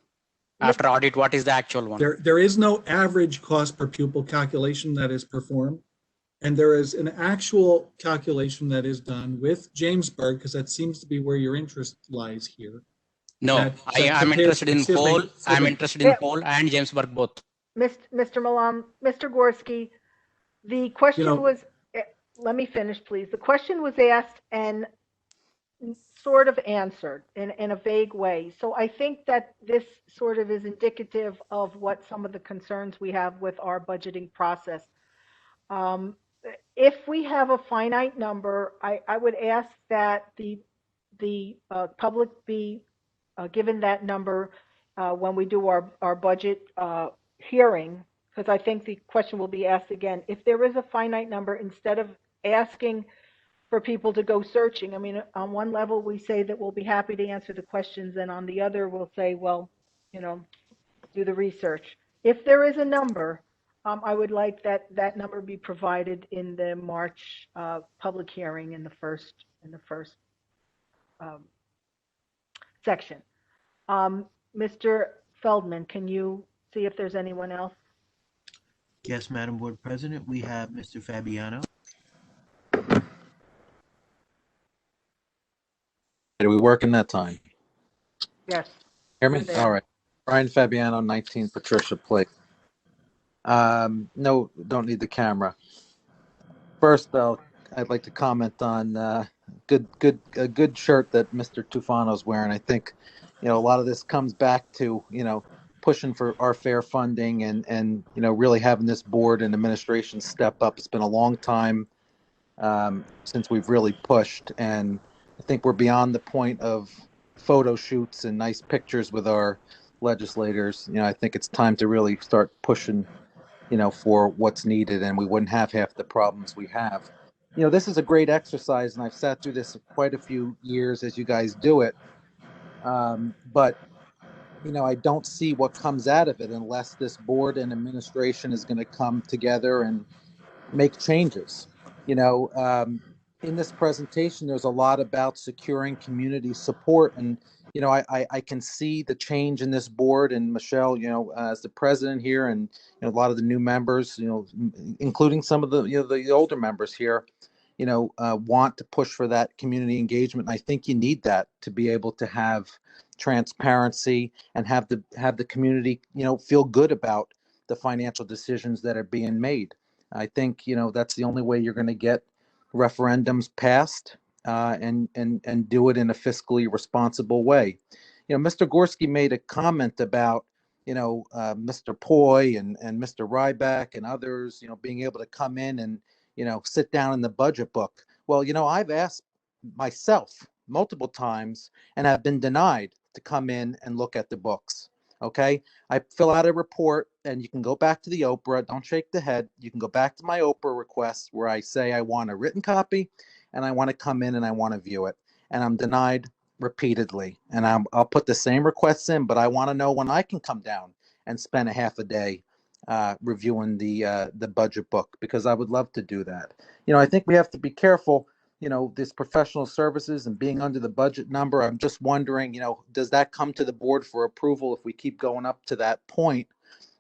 After audit, what is the actual one? There is no average cost per pupil calculation that is performed, and there is an actual calculation that is done with Jamesburg, because that seems to be where your interest lies here. No, I'm interested in whole. I'm interested in whole and Jamesburg both. Mr. Malam, Mr. Gorski, the question was, let me finish, please. The question was asked and sort of answered in a vague way. So I think that this sort of is indicative of what some of the concerns we have with our budgeting process. If we have a finite number, I would ask that the public be given that number when we do our budget hearing, because I think the question will be asked again. If there is a finite number, instead of asking for people to go searching, I mean, on one level we say that we'll be happy to answer the questions, and on the other we'll say, well, do the research. If there is a number, I would like that number be provided in the March public hearing in the first section. Mr. Feldman, can you see if there's anyone else? Yes, Madam Board President, we have Mr. Fabiano. Are we working that time? Yes. Hear me? All right. Brian Fabiano, 19 Patricia Place. No, don't need the camera. First, though, I'd like to comment on a good shirt that Mr. Tufano's wearing. I think, a lot of this comes back to, pushing for our fair funding and really having this board and administration step up. It's been a long time since we've really pushed, and I think we're beyond the point of photo shoots and nice pictures with our legislators. I think it's time to really start pushing, for what's needed, and we wouldn't have half the problems we have. This is a great exercise, and I've sat through this quite a few years as you guys do it. But I don't see what comes out of it unless this board and administration is going to come together and make changes. In this presentation, there's a lot about securing community support, and I can see the change in this board, and Michelle, as the president here, and a lot of the new members, including some of the older members here, want to push for that community engagement. And I think you need that to be able to have transparency and have the community, feel good about the financial decisions that are being made. I think, that's the only way you're going to get referendums passed and do it in a fiscally responsible way. Mr. Gorski made a comment about, Mr. Poi and Mr. Ryback and others, being able to come in and, sit down in the budget book. Well, I've asked myself multiple times and have been denied to come in and look at the books. Okay, I fill out a report, and you can go back to the Oprah. Don't shake the head. You can go back to my Oprah requests where I say I want a written copy and I want to come in and I want to view it. And I'm denied repeatedly. And I'll put the same requests in, but I want to know when I can come down and spend a half a day reviewing the budget book, because I would love to do that. I think we have to be careful. This professional services and being under the budget number. I'm just wondering, does that come to the board for approval if we keep going up to that point?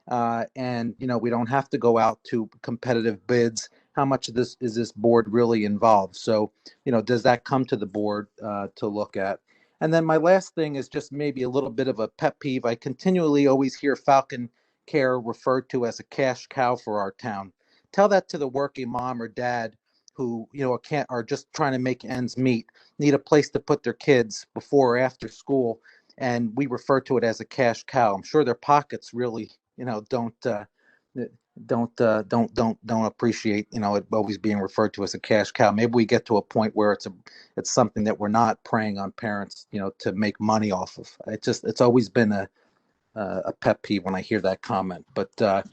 And we don't have to go out to competitive bids. How much of this is this board really involved? So, does that come to the board to look at? And then my last thing is just maybe a little bit of a pet peeve. I continually always hear Falcon Care referred to as a cash cow for our town. Tell that to the working mom or dad who are just trying to make ends meet, need a place to put their kids before or after school, and we refer to it as a cash cow. I'm sure their pockets really don't appreciate it always being referred to as a cash cow. Maybe we get to a point where it's something that we're not preying on parents to make money off of. It's always been a pet peeve when I hear that comment. But I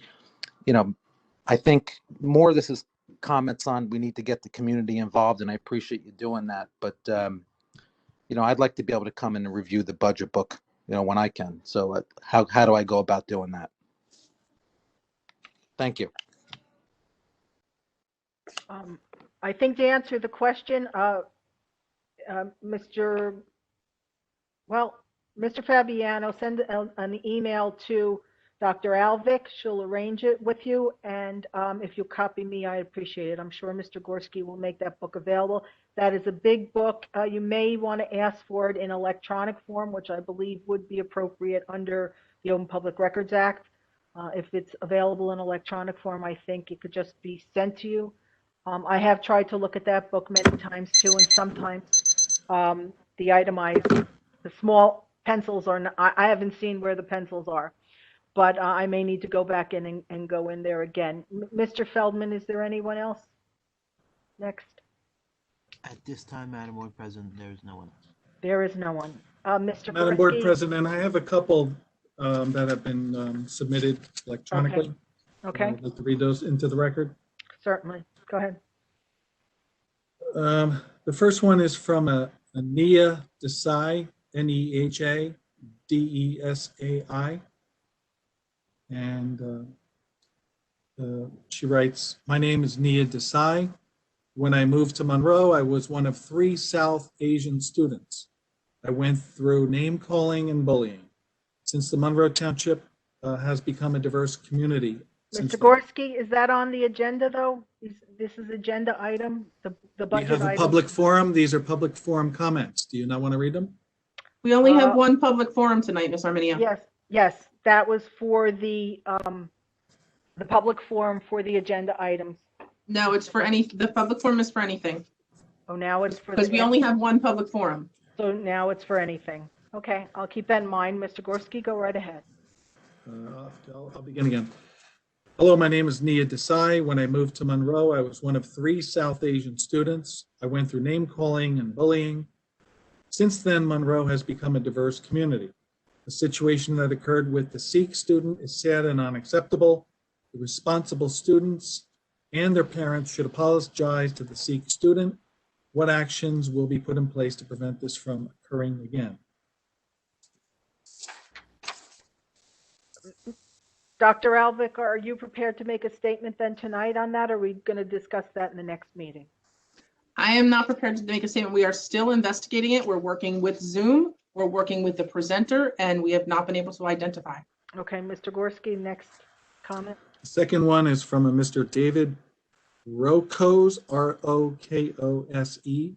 think more of this is comments on we need to get the community involved, and I appreciate you doing that. But I'd like to be able to come in and review the budget book when I can. So how do I go about doing that? Thank you. I think to answer the question, Mr. Fabiano, send an email to Dr. Alvick. She'll arrange it with you. And if you copy me, I appreciate it. I'm sure Mr. Gorski will make that book available. That is a big book. You may want to ask for it in electronic form, which I believe would be appropriate under the Open Public Records Act. If it's available in electronic form, I think it could just be sent to you. I have tried to look at that book many times too, and sometimes the itemized, the small pencils are not, I haven't seen where the pencils are, but I may need to go back in and go in there again. Mr. Feldman, is there anyone else? Next. At this time, Madam Board President, there is no one else. There is no one. Mr. Madam Gorski? Board President, I have a couple that have been submitted electronically. Okay. I'd like to read those into the record. Certainly. Go ahead. The first one is from a Nia Desai, Neha Desai. And she writes, "My name is Nia Desai. When I moved to Monroe, I was one of 3 South Asian students. I went through name calling and bullying. Since the Monroe Township has become a diverse community." Mr. Gorski, is that on the agenda though? This is agenda item, the We budget have a item? public forum. These are public forum comments. Do you not want to read them? We only have one public forum tonight, Ms. Arminia. Yes, that was for the public forum for the agenda items. No, it's for the public forum is for anything. Oh, now it's for. Because we only have one public forum. So now it's for anything. Okay, I'll keep that in mind. Mr. Gorski, go right ahead. I'll begin again. Hello, my name is Nia Desai. When I moved to Monroe, I was one of 3 South Asian students. I went through name calling and bullying. Since then, Monroe has become a diverse community. The situation that occurred with the Sikh student is sad and unacceptable. The responsible students and their parents should apologize to the Sikh student. What actions will be put in place to prevent this from occurring again? Dr. Alvick, are you prepared to make a statement then tonight on that? Or are we going to discuss that in the next meeting? I am not prepared to make a statement. We are still investigating it. We're working with Zoom. We're working with the presenter, and we have not been able to identify. Okay, Mr. Gorski, next comment. The second one is from a Mr. David Rokose, Rokose.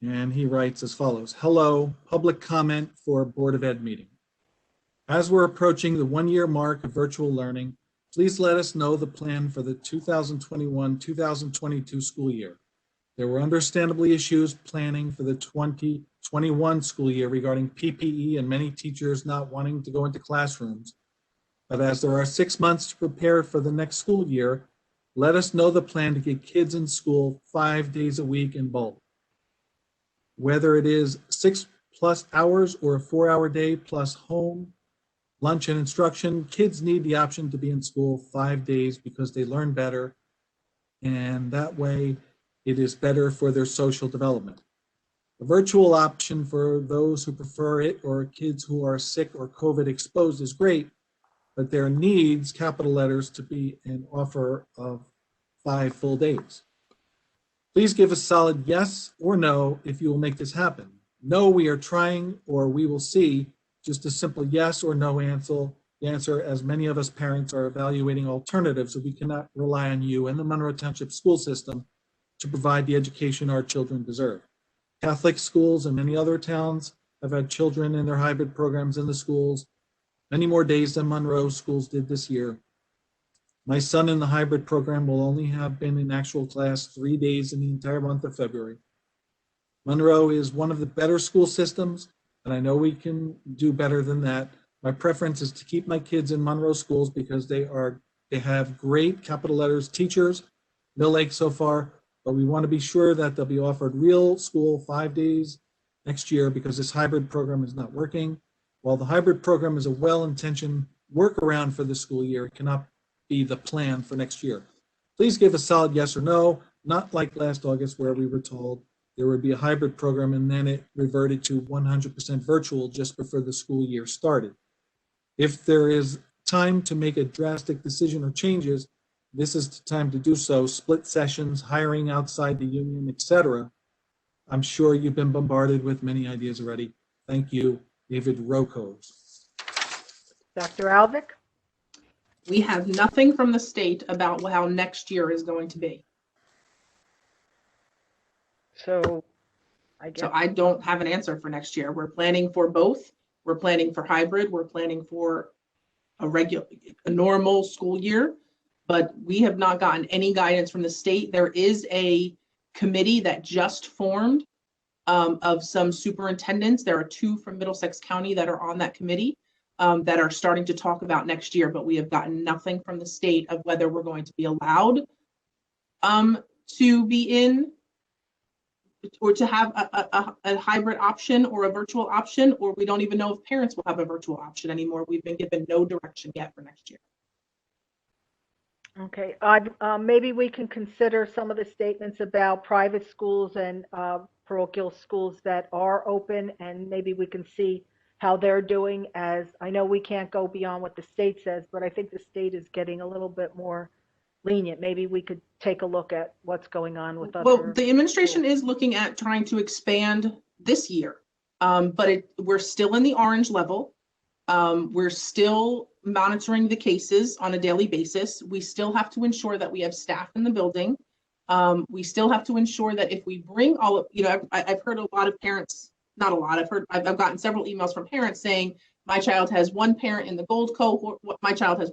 And he writes as follows. Hello, public comment for Board of Ed meeting. As we're approaching the 1-year mark of virtual learning, please let us know the plan for the 2021-2022 school year. There were understandably issues planning for the 2021 school year regarding PPE and many teachers not wanting to go into classrooms. But as there are 6 months to prepare for the next school year, let us know the plan to get kids in school 5 days a week in bulk. Whether it is 6+ hours or a 4-hour day plus home, lunch and instruction, kids need the option to be in school 5 days because they learn better, and that way it is better for their social development. A virtual option for those who prefer it or kids who are sick or COVID exposed is great, but there needs capital letters to be an offer of 5 full days. Please give a solid yes or no if you will make this happen. No, we are trying, or we will see. Just a simple yes or no answer, as many of us parents are evaluating alternatives, so we cannot rely on you and the Monroe Township school system to provide the education our children deserve. Catholic schools and many other towns have had children in their hybrid programs in the schools many more days than Monroe schools did this year. My son in the hybrid program will only have been in actual class 3 days in the entire month of February. Monroe is one of the better school systems, and I know we can do better than that. My preference is to keep my kids in Monroe schools because they have great capital letters teachers, Mill Lake so far, but we want to be sure that they'll be offered real school 5 days next year because this hybrid program is not working. While the hybrid program is a well-intentioned workaround for the school year, it cannot be the plan for next year. Please give a solid yes or no, not like last August where we were told there would be a hybrid program and then it reverted to 100% virtual just before the school year started. If there is time to make a drastic decision or changes, this is the time to do so. Split sessions, hiring outside the union, etc. I'm sure you've been bombarded with many ideas already. Thank you, David Rokos. Dr. Alvick? We have nothing from the state about how next year is going to be. So I guess. So I don't have an answer for next year. We're planning for both. We're planning for hybrid. We're planning for a normal school year, but we have not gotten any guidance from the state. There is a committee that just formed of some superintendents. There are 2 from Middlesex County that are on that committee that are starting to talk about next year, but we have gotten nothing from the state of whether we're going to be allowed to be in or to have a hybrid option or a virtual option, or we don't even know if parents will have a virtual option anymore. We've been given no direction yet for next year. Okay, maybe we can consider some of the statements about private schools and parochial schools that are open, and maybe we can see how they're doing. As I know we can't go beyond what the state says, but I think the state is getting a little bit more lenient. Maybe we could take a look at what's going on with other. Well, the administration is looking at trying to expand this year, but we're still in the orange level. We're still monitoring the cases on a daily basis. We still have to ensure that we have staff in the building. We still have to ensure that if we bring all of, I've heard a lot of parents, not a lot, I've gotten several emails from parents saying, my child has 1 parent in the gold cohort, my child has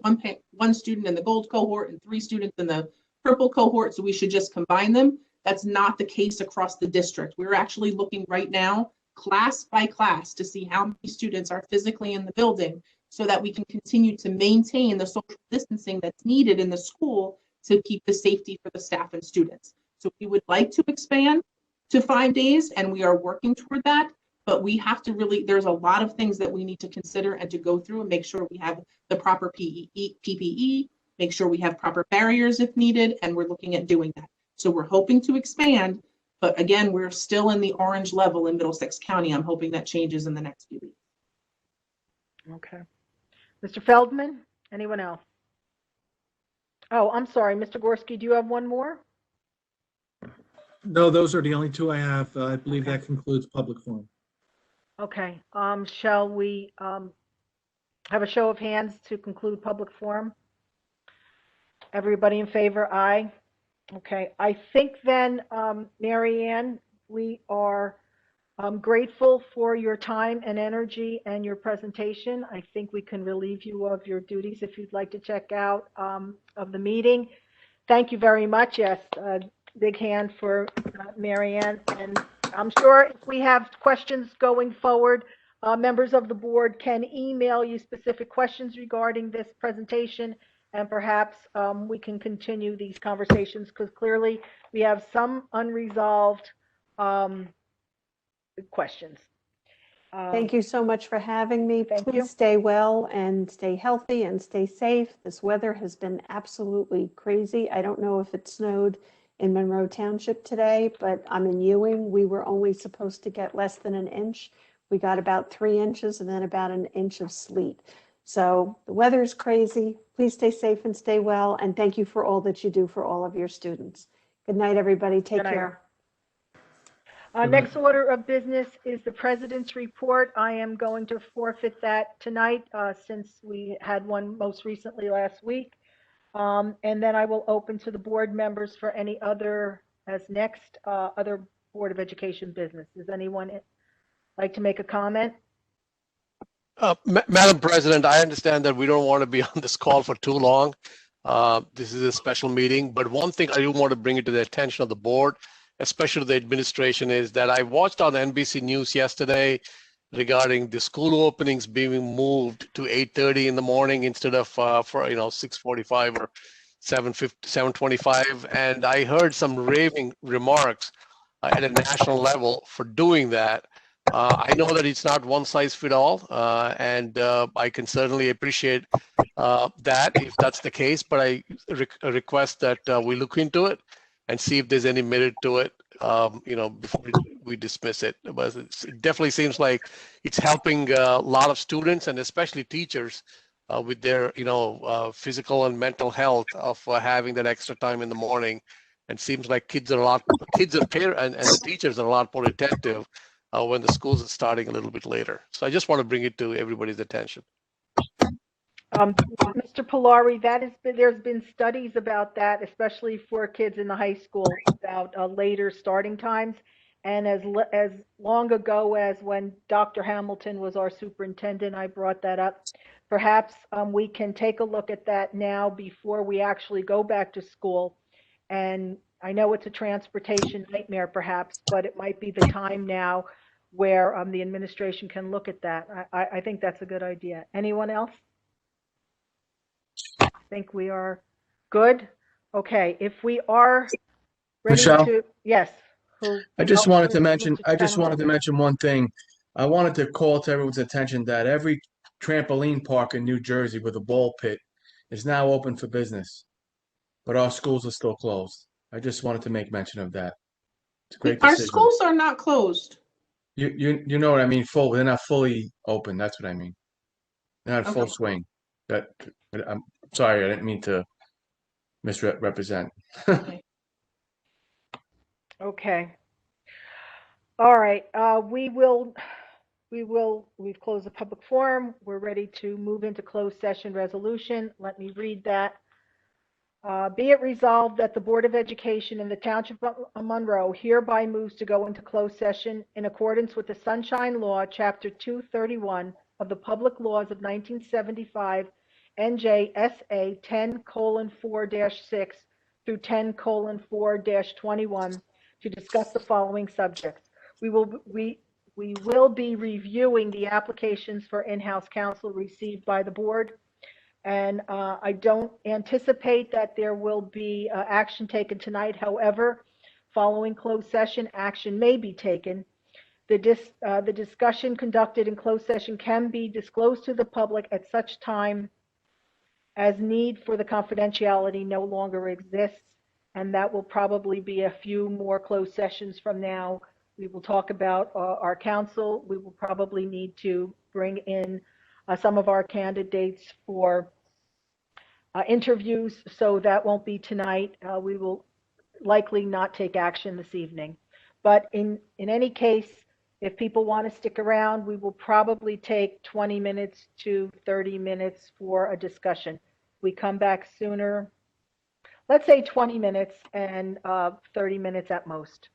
one student in the gold cohort and 3 students in the purple cohort, so we should just combine them. That's not the case across the district. We're actually looking right now, class by class, to see how many students are physically in the building so that we can continue to maintain the social distancing that's needed in the school to keep the safety for the staff and students. So we would like to expand to 5 days, and we are working toward that, but we have to really, there's a lot of things that we need to consider and to go through and make sure we have the proper PPE, make sure we have proper barriers if needed, and we're looking at doing that. So we're hoping to expand, but again, we're still in the orange level in Middlesex County. I'm hoping that changes in the next few weeks. Okay. Mr. Feldman, anyone else? Oh, I'm sorry, Mr. Gorski, do you have one more? No, those are the only 2 I have. I believe that concludes public forum. Okay, shall we have a show of hands to conclude public forum? Everybody in favor, aye. Okay, I think then, Mary Ann, we are grateful for your time and energy and your presentation. I think we can relieve you of your duties if you'd like to check out of the meeting. Thank you very much. Yes, big hand for Mary Ann. And I'm sure if we have questions going forward, members of the board can email you specific questions regarding this presentation, and perhaps we can continue these conversations, because clearly we have some unresolved questions. Thank you so much for having me. Thank Please you. stay well and stay healthy and stay safe. This weather has been absolutely crazy. I don't know if it snowed in Monroe Township today, but I'm in Ewing. We were only supposed to get less than an inch. We got about 3 inches and then about an inch of sleet. So the weather is crazy. Please stay safe and stay well. And thank you for all that you do for all of your students. Good night, everybody. Take Good night. care. Next order of business is the president's report. I am going to forfeit that tonight since we had one most recently last week. And then I will open to the board members for any other, as next, other Board of Education business. Does anyone like to make a comment? Madam President, I understand that we don't want to be on this call for too long. This is a special meeting, but one thing I do want to bring it to the attention of the board, especially the administration, is that I watched on NBC News yesterday regarding the school openings being moved to 8:30 in the morning instead of 6:45 or 7:25, and I heard some raving remarks at a national level for doing that. I know that it's not one size fit all, and I can certainly appreciate that if that's the case, but I request that we look into it and see if there's any merit to it, before we dismiss it. But it definitely seems like it's helping a lot of students and especially teachers with their, physical and mental health of having that extra time in the morning. And seems like kids are and the teachers are a lot more attentive when the schools are starting a little bit later. So I just want to bring it to everybody's attention. Mr. Polari, there's been studies about that, especially for kids in the high school, about later starting times. And as long ago as when Dr. Hamilton was our superintendent, I brought that up. Perhaps we can take a look at that now before we actually go back to school. And I know it's a transportation nightmare, perhaps, but it might be the time now where the administration can look at that. I think that's a good idea. Anyone else? I think we are good. Okay, if we are ready Michelle? to, yes. I just wanted to Mr. mention one thing. I wanted to call to everyone's attention that every trampoline park in New Jersey with a ball pit is now open for business, but our schools are still closed. I just wanted to make mention of that. It's a great Our decision. schools are not closed. You know what I mean? They're not fully open. That's what I mean. They're not full Okay. swing. I'm sorry, I didn't mean to misrepresent. Okay. All right. We've closed the public forum. We're ready to move into closed session resolution. Let me read that. Be it resolved that the Board of Education in the Township of Monroe hereby moves to go into closed session in accordance with the Sunshine Law, Chapter 231 of the Public Laws of 1975, NJSA 10:4-6 through 10:4-21, to discuss the following subjects. We will be reviewing the applications for in-house counsel received by the board. And I don't anticipate that there will be action taken tonight. However, following closed session, action may be taken. The discussion conducted in closed session can be disclosed to the public at such time as need for the confidentiality no longer exists. And that will probably be a few more closed sessions from now. We will talk about our counsel. We will probably need to bring in some of our candidates for interviews, so that won't be tonight. We will likely not take action this evening. But in any case, if people want to stick around, we will probably take 20 minutes to 30 minutes for a discussion. We come back sooner, let's say 20 minutes and 30 minutes at most.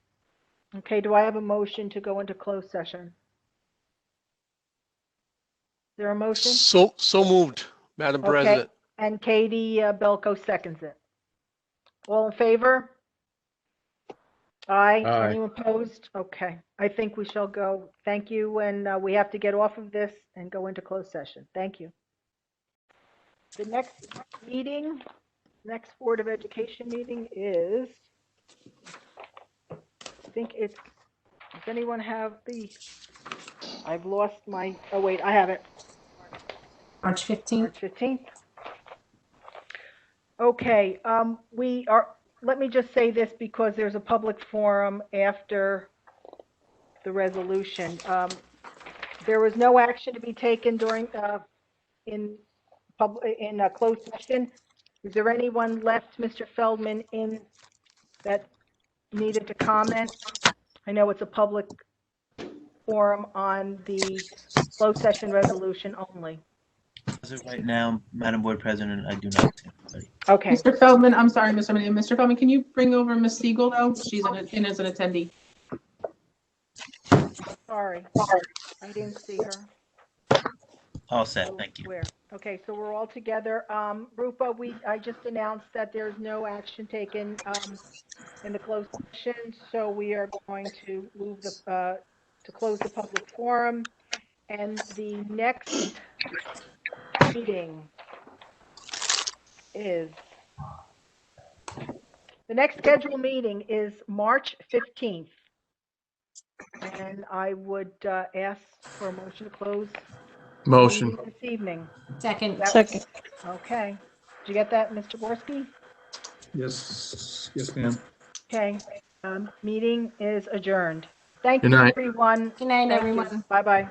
Okay, do I have a motion to go into closed session? Is there a motion? So moved, Madam President. And Katie Belko seconds it. All in favor? Aye. Aye. Anyone opposed? Okay. I think we shall go. Thank you. And we have to get off of this and go into closed session. Thank you. The next meeting, next Board of Education meeting is, I think it's Does anyone have I've lost my, oh wait, I have it. March 15th. March 15th. Okay, let me just say this because there's a public forum after the resolution. There was no action to be taken during, in a closed session. Is there anyone left, Mr. Feldman, that needed to comment? I know it's a public forum on the closed session resolution only. As of right now, Madam Board President, I do not see anybody. Okay, Mr. Feldman, I'm sorry, Mr. Feldman. Mr. Feldman, can you bring over Ms. Siegel though? She's in as an attendee. sorry, I didn't see her. All set, thank you. Where? Okay, so we're all together. Rupa, I just announced that there's no action taken in the closed session, so we are going to move to close the public forum. And the next meeting is, the next scheduled meeting is March 15th. And I would ask for a motion to close the Motion. meeting this evening. Second. Second. Okay. Did you get that, Mr. Borski? Yes, ma'am. Okay. Meeting is adjourned. Thank Good you, night. everyone. Good night, Thank you. everyone. Bye-bye.